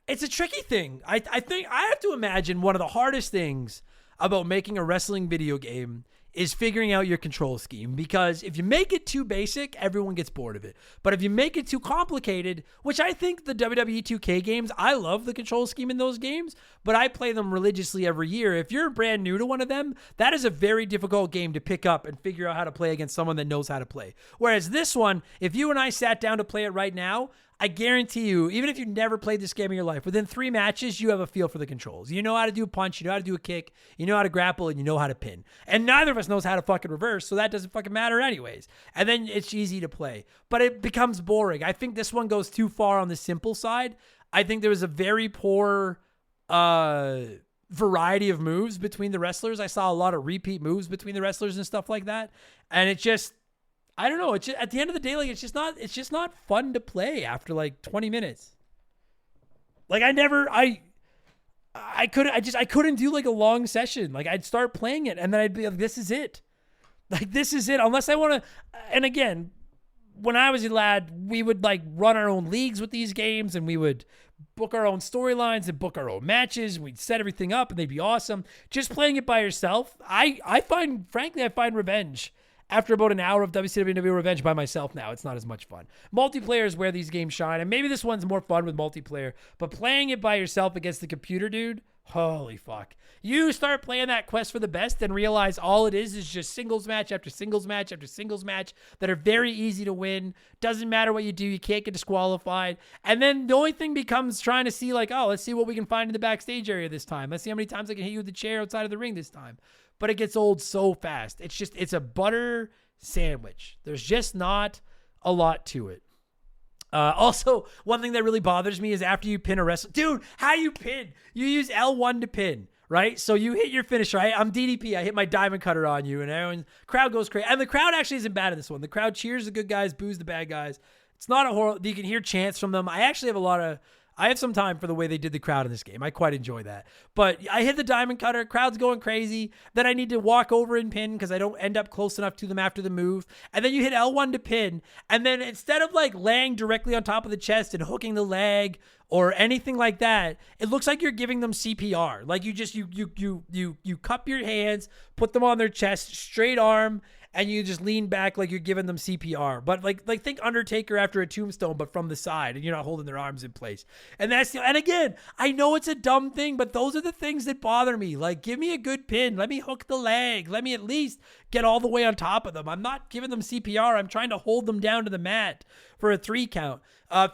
it's a tricky thing. I think I have to imagine one of the hardest things about making a wrestling video game is figuring out your control scheme, because if you make it too basic, everyone gets bored of it. But if you make it too complicated, which I think the WWE 2K games, I love the control scheme in those games, but I play them religiously every year. If you're brand new to one of them, that is a very difficult game to pick up and figure out how to play against someone that knows how to play. Whereas this one, if you and I sat down to play it right now, I guarantee you, even if you've never played this game in your life, within 3 matches, you have a feel for the controls. You know how to do a punch, you know how to do a kick, you know how to grapple, and you know how to pin. And neither of us knows how to fucking reverse, so that doesn't fucking matter anyways. And then it's easy to play. But it becomes boring. I think this one goes too far on the simple side. I think there was a very poor variety of moves between the wrestlers. I saw a lot of repeat moves between the wrestlers and stuff like that. And it just... I don't know. It's just, at the end of the day, like it's just not fun to play after like 20 minutes. Like I couldn't do like a long session. Like I'd start playing it and then I'd be like, this is it. Like this is it. Unless I want to. And again, when I was a lad, we would like run our own leagues with these games and we would book our own storylines and book our own matches. And we'd set everything up and they'd be awesome. Just playing it by yourself, I find revenge. After about an hour of WCW Revenge by myself now, it's not as much fun. Multiplayer is where these games shine, and maybe this one's more fun with multiplayer, but playing it by yourself against the computer, dude, holy fuck. You start playing that quest for the best and realize all it is just singles match after singles match after singles match that are very easy to win. Doesn't matter what you do, you can't get disqualified. And then the only thing becomes trying to see like, oh, let's see what we can find in the backstage area this time. Let's see how many times I can hit you with the chair outside of the ring this time. But it gets old so fast. It's a butter sandwich. There's just not a lot to it. Also, one thing that really bothers me is after you pin a wrestler, dude, how do you pin? You use L1 to pin, right? So you hit your finisher, right? I'm DDP. I hit my diamond cutter on you, and everyone, crowd goes crazy. And the crowd actually isn't bad in this one. The crowd cheers the good guys, boos the bad guys. It's not a horror. You can hear chants from them. I actually have some time for the way they did the crowd in this game. I quite enjoy that. But I hit the diamond cutter. Crowd's going crazy. Then I need to walk over and pin because I don't end up close enough to them after the move. And then you hit L1 to pin. And then instead of like laying directly on top of the chest and hooking the leg or anything like that, it looks like you're giving them CPR. Like you cup your hands, put them on their chest, straight arm, and you just lean back like you're giving them CPR. But like think Undertaker after a tombstone, but from the side, and you're not holding their arms in place. And and again, I know it's a dumb thing, but those are the things that bother me. Like, give me a good pin. Let me hook the leg. Let me at least get all the way on top of them. I'm not giving them CPR. I'm trying to hold them down to the mat for a 3 count.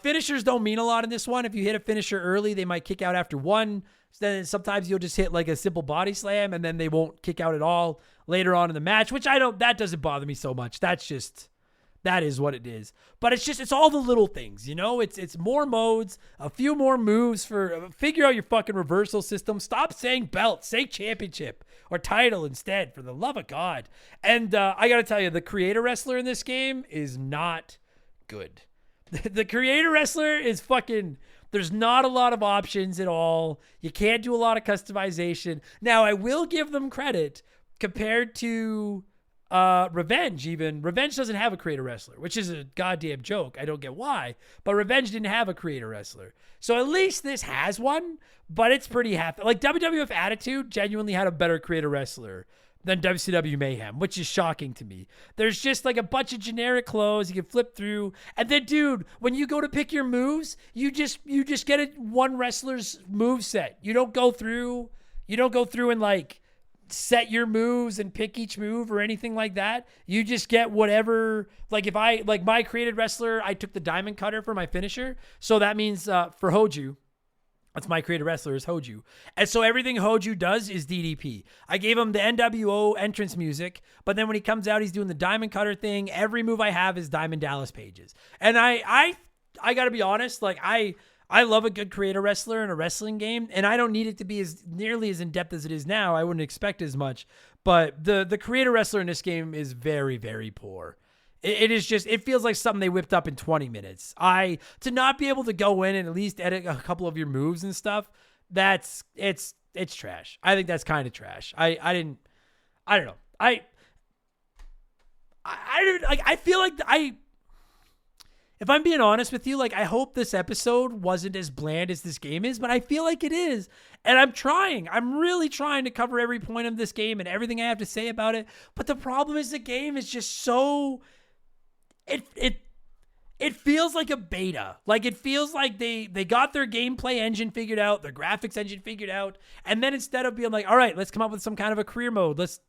Finishers don't mean a lot in this one. If you hit a finisher early, they might kick out after 1. Then sometimes you'll just hit like a simple body slam and then they won't kick out at all later on in the match, which that doesn't bother me so much. That is what it is. But it's all the little things, you know? It's more modes, a few more moves figure out your fucking reversal system. Stop saying belt, say championship or title instead, for the love of God. And I got to tell you, the creator wrestler in this game is not good. The creator wrestler is fucking... There's not a lot of options at all. You can't do a lot of customization. Now, I will give them credit compared to Revenge even. Revenge doesn't have a creator wrestler, which is a goddamn joke. I don't get why. But Revenge didn't have a creator wrestler. So at least this has one, but it's pretty half. Like WWF Attitude genuinely had a better creator wrestler than WCW Mayhem, which is shocking to me. There's just like a bunch of generic clothes you can flip through. And then, dude, when you go to pick your moves, you just get one wrestler's move set. You don't go through and like set your moves and pick each move or anything like that. You just get whatever. Like if I like my created wrestler, I took the diamond cutter for my finisher. So that means for Hoju, that's my creative wrestler is Hoju. And so everything Hoju does is DDP. I gave him the NWO entrance music, but then when he comes out, he's doing the diamond cutter thing. Every move I have is Diamond Dallas Pages. And I got to be honest, like I love a good creator wrestler in a wrestling game, and I don't need it to be as nearly as in-depth as it is now. I wouldn't expect as much. But the creator wrestler in this game is very, very poor. It is just, it feels like something they whipped up in 20 minutes. To not be able to go in and at least edit a couple of your moves and stuff, it's trash. I think that's kind of trash. I don't know. I feel like if I'm being honest with you, like, I hope this episode wasn't as bland as this game is, but I feel like it is. And I'm trying. I'm really trying to cover every point of this game and everything I have to say about it. But the problem is the game is just so... It feels like a beta. Like, it feels like they got their gameplay engine figured out, their graphics engine figured out, and then instead of being like, all right, let's come up with some kind of a career mode, let's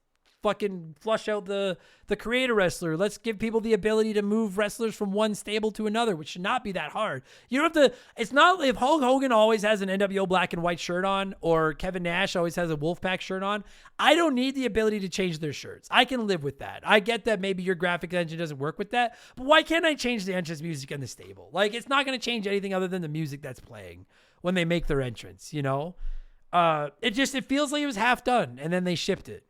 fucking flush out the creator wrestler, let's give people the ability to move wrestlers from one stable to another, which should not be that hard. You don't have to, it's not, if Hulk Hogan always has an NWO black and white shirt on, or Kevin Nash always has a Wolfpack shirt on, I don't need the ability to change their shirts. I can live with that. I get that maybe your graphic engine doesn't work with that, but why can't I change the entrance music in the stable? Like, it's not going to change anything other than the music that's playing when they make their entrance, you know? It feels like it was half done, and then they shipped it.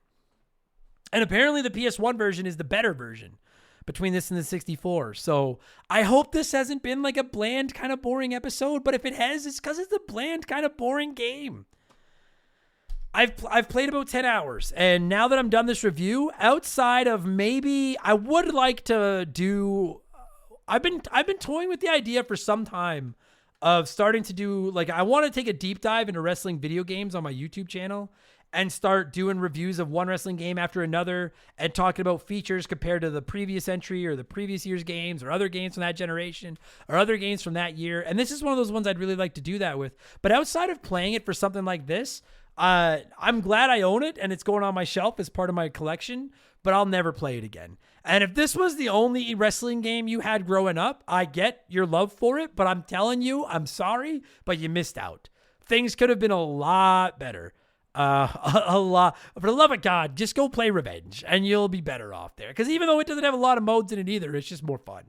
And apparently the PS1 version is the better version between this and the 64. So I hope this hasn't been like a bland, kind of boring episode. But if it has, it's because it's a bland, kind of boring game. I've played about 10 hours. And now that I'm done this review, outside of maybe I would like to do... I've been toying with the idea for some time of starting to do... Like, I want to take a deep dive into wrestling video games on my YouTube channel and start doing reviews of one wrestling game after another and talking about features compared to the previous entry or the previous year's games or other games from that generation or other games from that year. And this is one of those ones I'd really like to do that with. But outside of playing it for something like this, I'm glad I own it and it's going on my shelf as part of my collection, but I'll never play it again. And if this was the only wrestling game you had growing up, I get your love for it, but I'm telling you, I'm sorry, but you missed out. Things could have been a lot better. A lot. For the love of God, just go play Revenge and you'll be better off there. Because even though it doesn't have a lot of modes in it either, it's just more fun.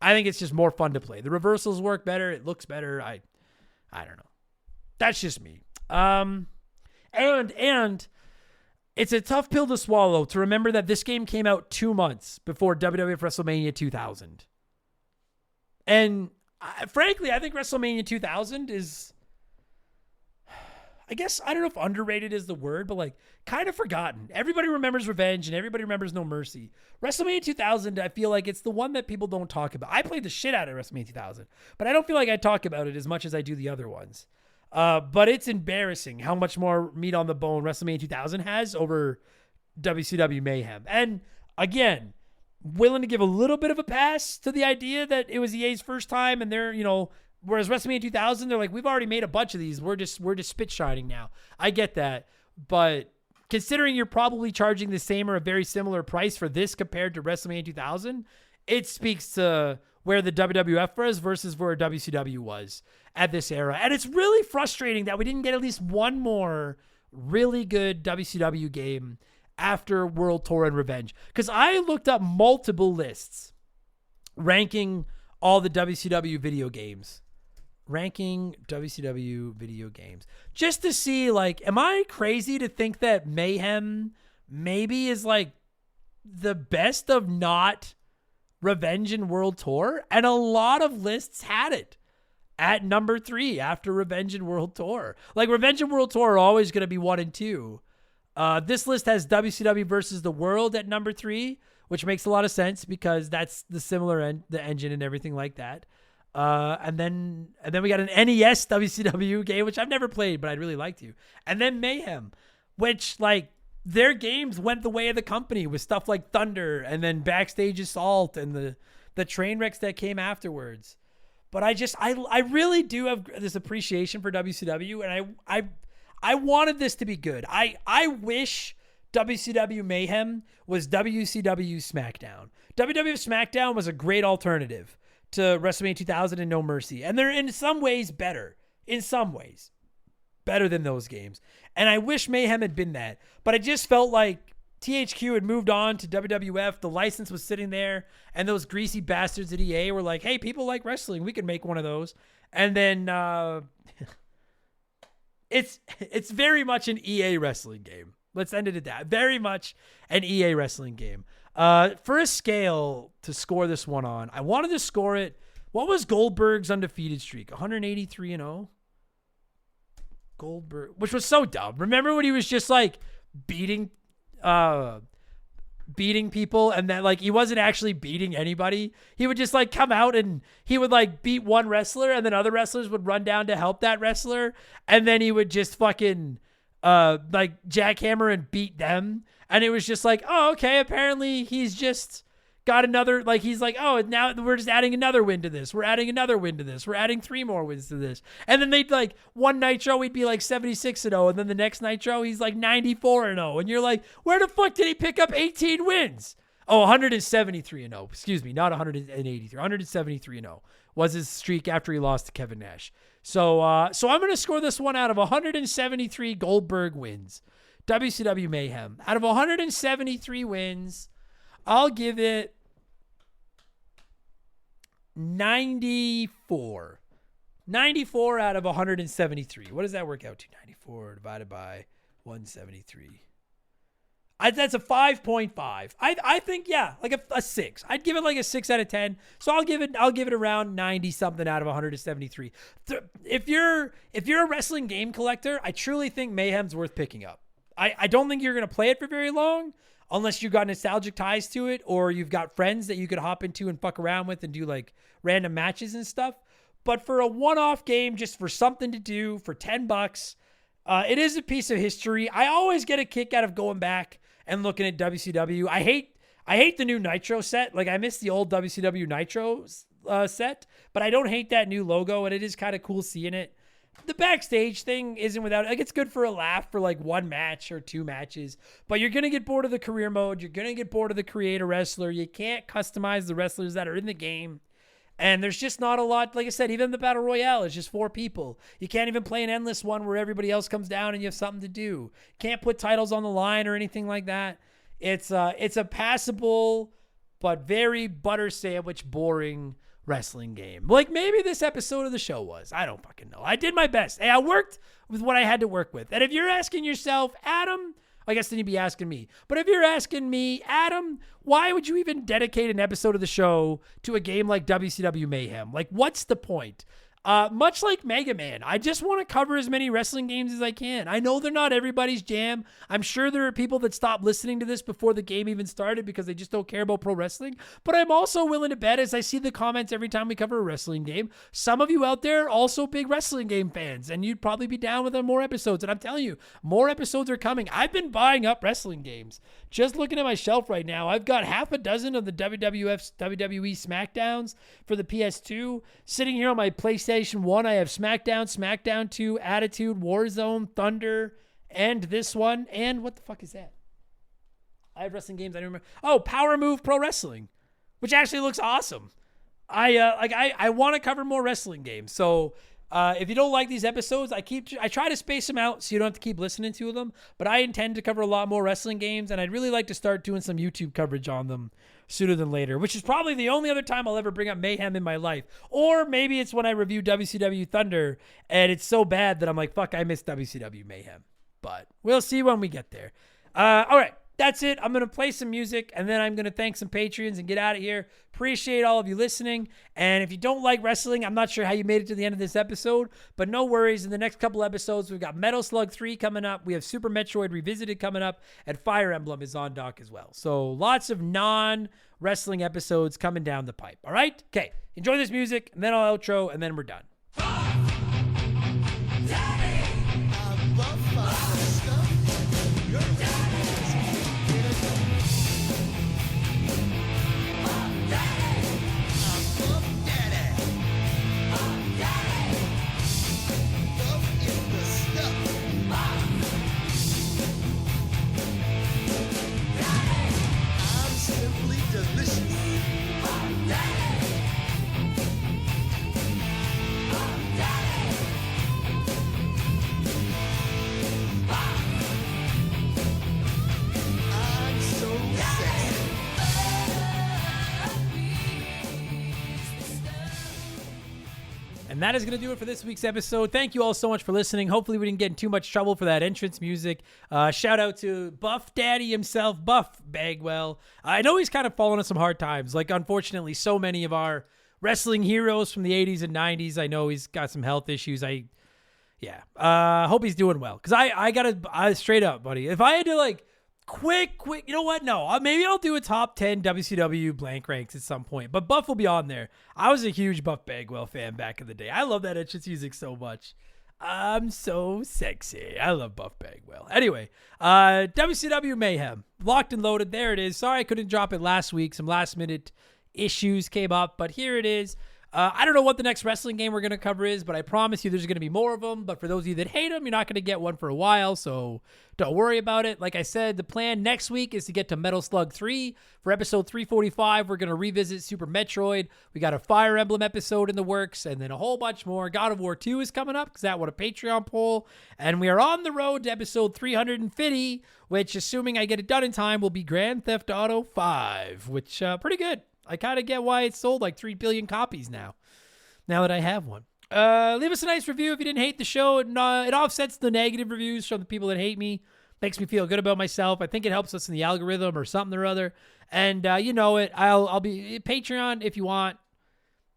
I think it's just more fun to play. The reversals work better. It looks better. I don't know. That's just me. And it's a tough pill to swallow to remember that this game came out 2 months before WWF WrestleMania 2000. And frankly, I think WrestleMania 2000 is... I guess, I don't know if underrated is the word, but like kind of forgotten. Everybody remembers Revenge and everybody remembers No Mercy. WrestleMania 2000, I feel like it's the one that people don't talk about. I played the shit out of WrestleMania 2000, but I don't feel like I talk about it as much as I do the other ones. But it's embarrassing how much more meat on the bone WrestleMania 2000 has over WCW Mayhem. And again, willing to give a little bit of a pass to the idea that it was EA's first time and they're, whereas WrestleMania 2000, they're like, we've already made a bunch of these. We're just spit shining now. I get that. But considering you're probably charging the same or a very similar price for this compared to WrestleMania 2000, it speaks to where the WWF was versus where WCW was at this era. And it's really frustrating that we didn't get at least one more really good WCW game after World Tour and Revenge. Because I looked up multiple lists ranking all the WCW video games. Ranking WCW video games. Just to see, like, am I crazy to think that Mayhem maybe is, like, the best of not Revenge and World Tour? And a lot of lists had it at number 3 after Revenge and World Tour. Like, Revenge and World Tour are always going to be 1 and 2. This list has WCW versus the World at number 3, which makes a lot of sense because that's the similar the engine and everything like that. And then we got an NES WCW game, which I've never played, but I'd really like to. And then Mayhem, which, like, their games went the way of the company with stuff like Thunder and then Backstage Assault and the train wrecks that came afterwards. But I really do have this appreciation for WCW, and I wanted this to be good. I wish WCW Mayhem was WCW SmackDown. WWF SmackDown was a great alternative to WrestleMania 2000 and No Mercy. And they're in some ways better. In some ways. Better than those games. And I wish Mayhem had been that. But I just felt like THQ had moved on to WWF. The license was sitting there. And those greasy bastards at EA were like, hey, people like wrestling. We can make one of those. And then it's very much an EA wrestling game. Let's end it at that. Very much an EA wrestling game. For a scale to score this one on, I wanted to score it. What was Goldberg's undefeated streak? 183-0? Goldberg, which was so dumb. Remember when he was just like beating beating people, and that like he wasn't actually beating anybody. He would just like come out and he would like beat one wrestler, and then other wrestlers would run down to help that wrestler, and then he would just fucking like jackhammer and beat them. And it was just like, oh, okay, apparently he's just got another, like, he's like, oh, now we're just adding another win to this. We're adding another win to this. We're adding 3 more wins to this. And then they'd like, one Nitro, he'd be like 76-0. And then the next Nitro, he's like 94-0. And you're like, where the fuck did he pick up 18 wins? Oh, 173-0. Excuse me, not 183. 173-0 was his streak after he lost to Kevin Nash. So I'm going to score this one out of 173 Goldberg wins. WCW Mayhem. Out of 173 wins, I'll give it 94. 94 out of 173. What does that work out to? 94 divided by 173. That's a 5.5. I think, yeah, like a 6. I'd give it like a 6 out of 10. So I'll give it around 90 something out of 173. If you're a wrestling game collector, I truly think Mayhem's worth picking up. I don't think you're going to play it for very long unless you've got nostalgic ties to it, or you've got friends that you could hop into and fuck around with and do like random matches and stuff. But for a one-off game, just for something to do for $10, it is a piece of history. I always get a kick out of going back and looking at WCW. I hate the new Nitro set. Like, I miss the old WCW Nitro set, but I don't hate that new logo, and it is kind of cool seeing it. The backstage thing isn't without, like, it's good for a laugh for like 1 match or 2 matches, but you're going to get bored of the career mode. You're going to get bored of the create a wrestler. You can't customize the wrestlers that are in the game. And there's just not a lot. Like I said, even the Battle Royale is just 4 people. You can't even play an endless one where everybody else comes down and you have something to do. Can't put titles on the line or anything like that. It's a passable but very butter sandwich boring wrestling game. Like maybe this episode of the show was. I don't fucking know. I did my best. Hey, I worked with what I had to work with. And if you're asking yourself, Adam, I guess then you'd be asking me. But if you're asking me, Adam, why would you even dedicate an episode of the show to a game like WCW Mayhem? Like, what's the point? Much like Mega Man, I just want to cover as many wrestling games as I can. I know they're not everybody's jam. I'm sure there are people that stopped listening to this before the game even started because they just don't care about pro wrestling. But I'm also willing to bet, as I see the comments every time we cover a wrestling game, some of you out there are also big wrestling game fans, and you'd probably be down with more episodes. And I'm telling you, more episodes are coming. I've been buying up wrestling games. Just looking at my shelf right now, I've got half a dozen of the WWE SmackDowns for the PS2. Sitting here on my PlayStation 1, I have SmackDown 2, Attitude, Warzone, Thunder, and this one. And what the fuck is that? I have wrestling games I don't remember. Oh, Power Move Pro Wrestling, which actually looks awesome. I want to cover more wrestling games. So if you don't like these episodes, I try to space them out so you don't have to keep listening to them. But I intend to cover a lot more wrestling games, and I'd really like to start doing some YouTube coverage on them sooner than later, which is probably the only other time I'll ever bring up Mayhem in my life. Or maybe it's when I review WCW Thunder, and it's so bad that I'm like, fuck, I miss WCW Mayhem. But we'll see when we get there. All right. That's it. I'm going to play some music, and then I'm going to thank some Patreons and get out of here. Appreciate all of you listening. And if you don't like wrestling, I'm not sure how you made it to the end of this episode, but no worries. In the next couple episodes, we've got Metal Slug 3 coming up. We have Super Metroid Revisited coming up, and Fire Emblem is on dock as well. So lots of non-wrestling episodes coming down the pipe. All right? Okay. Enjoy this music, and then I'll outro, and then we're done. And that is going to do it for this week's episode. Thank you all so much for listening. Hopefully we didn't get in too much trouble for that entrance music. Shout out to Buff Daddy himself, Buff Bagwell. I know he's kind of fallen on some hard times. Like, unfortunately, so many of our wrestling heroes from the 80s and 90s, I know he's got some health issues. Hope he's doing well. Because I got to, straight up, buddy, if I had to, like, quick. You know what? No, maybe I'll do a top 10 WCW blank ranks at some point. But Buff will be on there. I was a huge Buff Bagwell fan back in the day. I love that entrance music so much. I'm so sexy. I love Buff Bagwell. Anyway, WCW Mayhem. Locked and loaded. There it is. Sorry I couldn't drop it last week. Some last minute issues came up. But here it is. I don't know what the next wrestling game we're going to cover is, but I promise you there's going to be more of them. But for those of you that hate them, you're not going to get one for a while, so don't worry about it. Like I said, the plan next week is to get to Metal Slug 3. For episode 345, we're going to revisit Super Metroid. We got a Fire Emblem episode in the works, and then a whole bunch more. God of War 2 is coming up because that won a Patreon poll. And we are on the road to episode 350, which, assuming I get it done in time, will be Grand Theft Auto 5, which pretty good. I kind of get why it's sold like 3 billion copies now that I have one. Leave us a nice review if you didn't hate the show. It offsets the negative reviews from the people that hate me. Makes me feel good about myself. I think it helps us in the algorithm or something or other. And you know it. I'll be Patreon if you want.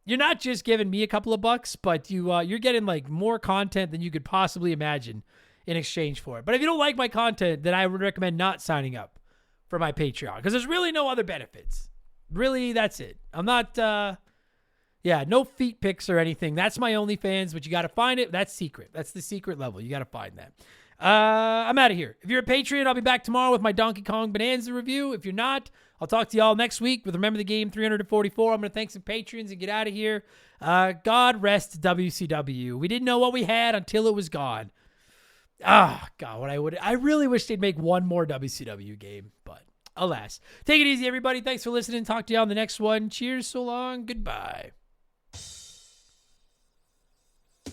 You're not just giving me a couple of bucks, but you're getting like more content than you could possibly imagine in exchange for it. But if you don't like my content, then I would recommend not signing up for my Patreon because there's really no other benefits. Really, that's it. I'm not, no feet pics or anything. That's my OnlyFans, but you got to find it. That's secret. That's the secret level. You got to find that. I'm out of here. If you're a Patreon, I'll be back tomorrow with my Donkey Kong Bonanza review. If you're not, I'll talk to y'all next week with Remember the Game 344. I'm going to thank some patrons and get out of here. God rest WCW. We didn't know what we had until it was gone. God, I really wish they'd make one more WCW game, but alas. Take it easy, everybody. Thanks for listening. Talk to you on the next one. Cheers, so long. Goodbye.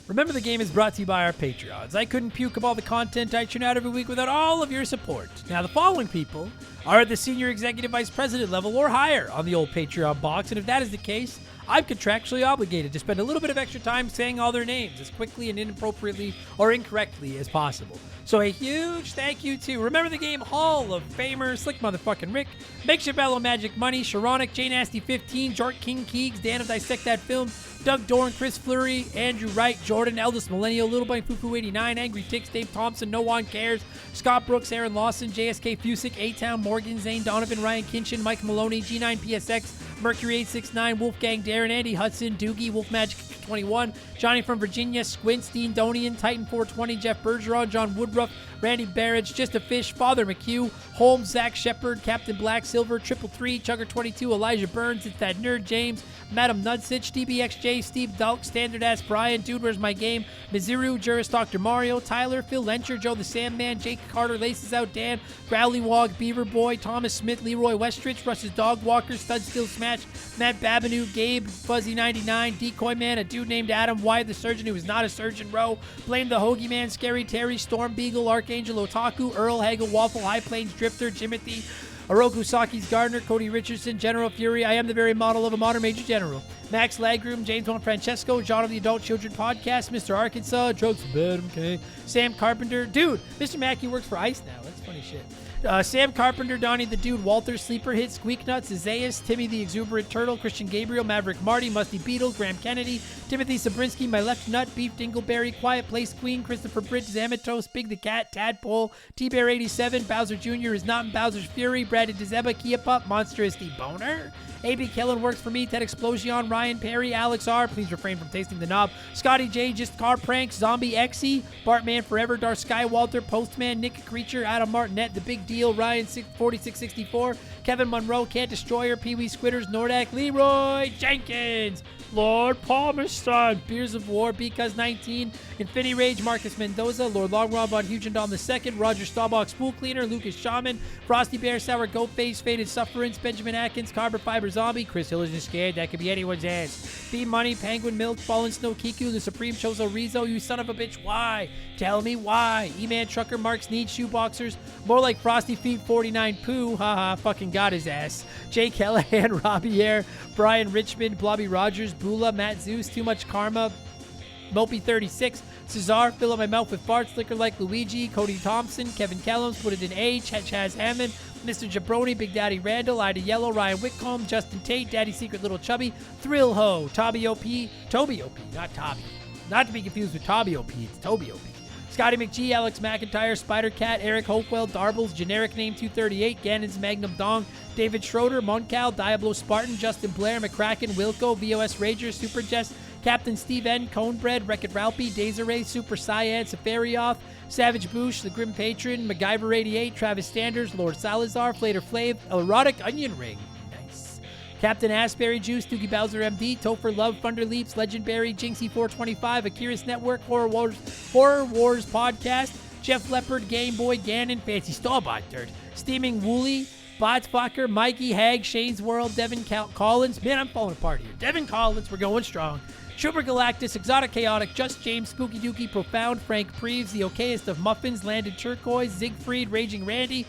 Remember the Game is brought to you by our Patreons. I couldn't puke up all the content I churn out every week without all of your support. Now, the following people are at the senior executive vice president level or higher on the old Patreon box, and if that is the case, I'm contractually obligated to spend a little bit of extra time saying all their names as quickly and inappropriately or incorrectly as possible. So a huge thank you to Remember the Game Hall of Famer, Slick Motherfucking Rick, Makeshift Bellow Magic Money, Sharonic, J Nasty 15, Jort King Keegs, Dan of Dissect That Film, Doug Dorn, Chris Fleury, Andrew Wright, Jordan, Eldest Millennial, Little Bunny Fufu 89, Angry Ticks, Dave Thompson, No One Cares, Scott Brooks, Aaron Lawson, JSK Fusick, A-Town, Morgan, Zane Donovan, Ryan Kinchin, Mike Maloney, G9 PSX, Mercury 869, Wolfgang Darren, Andy Hudson, Doogie, Wolf Magic 21, Johnny from Virginia, Squint, Dean Donian, Titan 420, Jeff Bergeron, John Woodruff, Randy Barrage, Just a Fish, Father McHugh, Holmes, Zach Shepard, Captain Black Silver, 333, Chugger 22, Elijah Burns, It's That Nerd, James, Madam Nudsitch, DBXJ, Steve Dalk, Standard Ass Brian, Dude Where's My Game, Miziru, Juris, Dr. Mario, Tyler, Phil Lencher, Joe the Sandman, Jake Carter, Laces Out Dan, Growly Wog, Beaver Boy, Thomas Smith, Leroy Westrich, Russ's Dog Walker, Stud Steel Smash, Matt Babineau, Gabe, Fuzzy 99, Decoy Man, a dude named Adam, Wyatt the Surgeon who is not a surgeon, Rowe, Blame the Hoagie Man, Scary Terry, Storm Beagle, Archangel Otaku, Earl Hagel, Waffle, High Plains Drifter, Jimothy, Oroku Saki's Gardner, Cody Richardson, General Fury, I am the very model of a modern Major General, Max Lagroom, James Juan Francesco, John of the Adult Children Podcast, Mr. Arkansas, Drugs for Bed, okay, Sam Carpenter, dude, Mr. Mackey works for ICE now, that's funny shit. Sam Carpenter, Donnie the Dude, Walter, Sleeper Hit, Squeak Nuts, Isaias, Timmy the Exuberant Turtle, Christian Gabriel, Maverick Marty, Musty Beetle, Graham Kennedy, Timothy Sabrinsky, My Left Nut, Beef Dingleberry, Quiet Place Queen, Christopher Bridge, Zamatos, Big the Cat, Tadpole, T-Bear 87, Bowser Jr. is not in Bowser's Fury, Brad Dezeba, Kia Pup, Monstrous the Boner, A.B. Kellen works for me, Ted Explosion, Ryan Perry, Alex R. Please refrain from tasting the knob. Scotty J. Just Car Pranks, Zombie Exy, Bartman Forever, Darth Skywalter, Postman, Nick Creature, Adam Martinet, The Big Deal, Ryan 4664, Kevin Monroe, Can't Destroyer, Pee Wee Squitters, Nordak, Leroy Jenkins, Lord Palmerston, Beers of War, Because 19, Infinity Rage, Marcus Mendoza, Lord Long Rob on Hugendon II, Roger Staubach, Spool Cleaner, Lucas Shaman, Frosty Bear, Sour Goat Face, Faded Sufferance, Benjamin Atkins, Carbon Fiber Zombie, Chris Hill isn't scared, that could be anyone's ass. B Money, Penguin Milk, Fallen Snow Kiku, The Supreme Chozo Rizzo, you son of a bitch, why? Tell me why. E-Man Trucker, Marks Need, Shoeboxers, more like Frosty Feet 49 Poo, haha, fucking got his ass. Jay Callahan, Robbie Air, Brian Richmond, Blobby Rogers, Bula, Matt Zeus, Too Much Karma, Mopey 36, Cesar, Fill Up My Mouth with Farts, Liquor Like Luigi, Cody Thompson, Kevin Kellums, Put It in A, Chaz Hammond, Mr. Jabroni, Big Daddy Randall, Ida Yellow, Ryan Whitcomb, Justin Tate, Daddy Secret Little Chubby, Thrill Ho, Toby OP, not Toby, not to be confused with Toby OP, it's Toby OP. Scotty McGee, Alex McIntyre, Spider-Cat, Eric Hopewell, Darbles, Generic Name 238, Gannon's Magnum Dong, David Schroeder, Moncal, Diablo Spartan, Justin Blair, McCracken, Wilco, VOS Rager, Super Jess, Captain Steve N, Conebread, Wreck-It Ralphie, Desiree, Super Cyan, Safarioth, Savage Boosh, The Grim Patron, MacGyver 88, Travis Standers, Lord Salazar, Flater Flav, Erotic Onion Ring. Nice. Captain Asbury Juice, Doogie Bowser MD, Topher Love, Thunder Leaps, Legendberry, Jinxie 425, Akira's Network, Horror Wars Podcast, Jeff Leopard, Game Boy, Gannon, Fancy Stallbot Dirt, Steaming Wooly, Botsfucker, Mikey, Hag, Shane's World, Devin Collins. Man, I'm falling apart here. Devin Collins, we're going strong. Super Galactus, Exotic Chaotic, Just James, Spooky Dookie, Profound, Frank Preeves, The Okayest of Muffins, Landed Turquoise, Siegfried, Raging Randy,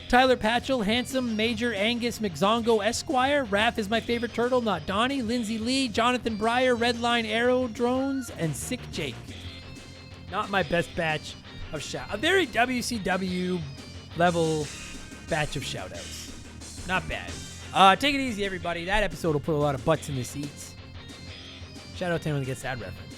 Tyler Patchell, Handsome, Major, Angus, McZongo, Esquire, Raph is my favorite turtle, not Donnie, Lindsay Lee, Jonathan Breyer, Redline Arrow Drones, and Sick Jake. Not my best batch of shout. A very WCW level batch of shout-outs. Not bad. Take it easy, everybody. That episode will put a lot of butts in the seats. Shout out to anyone that gets that reference.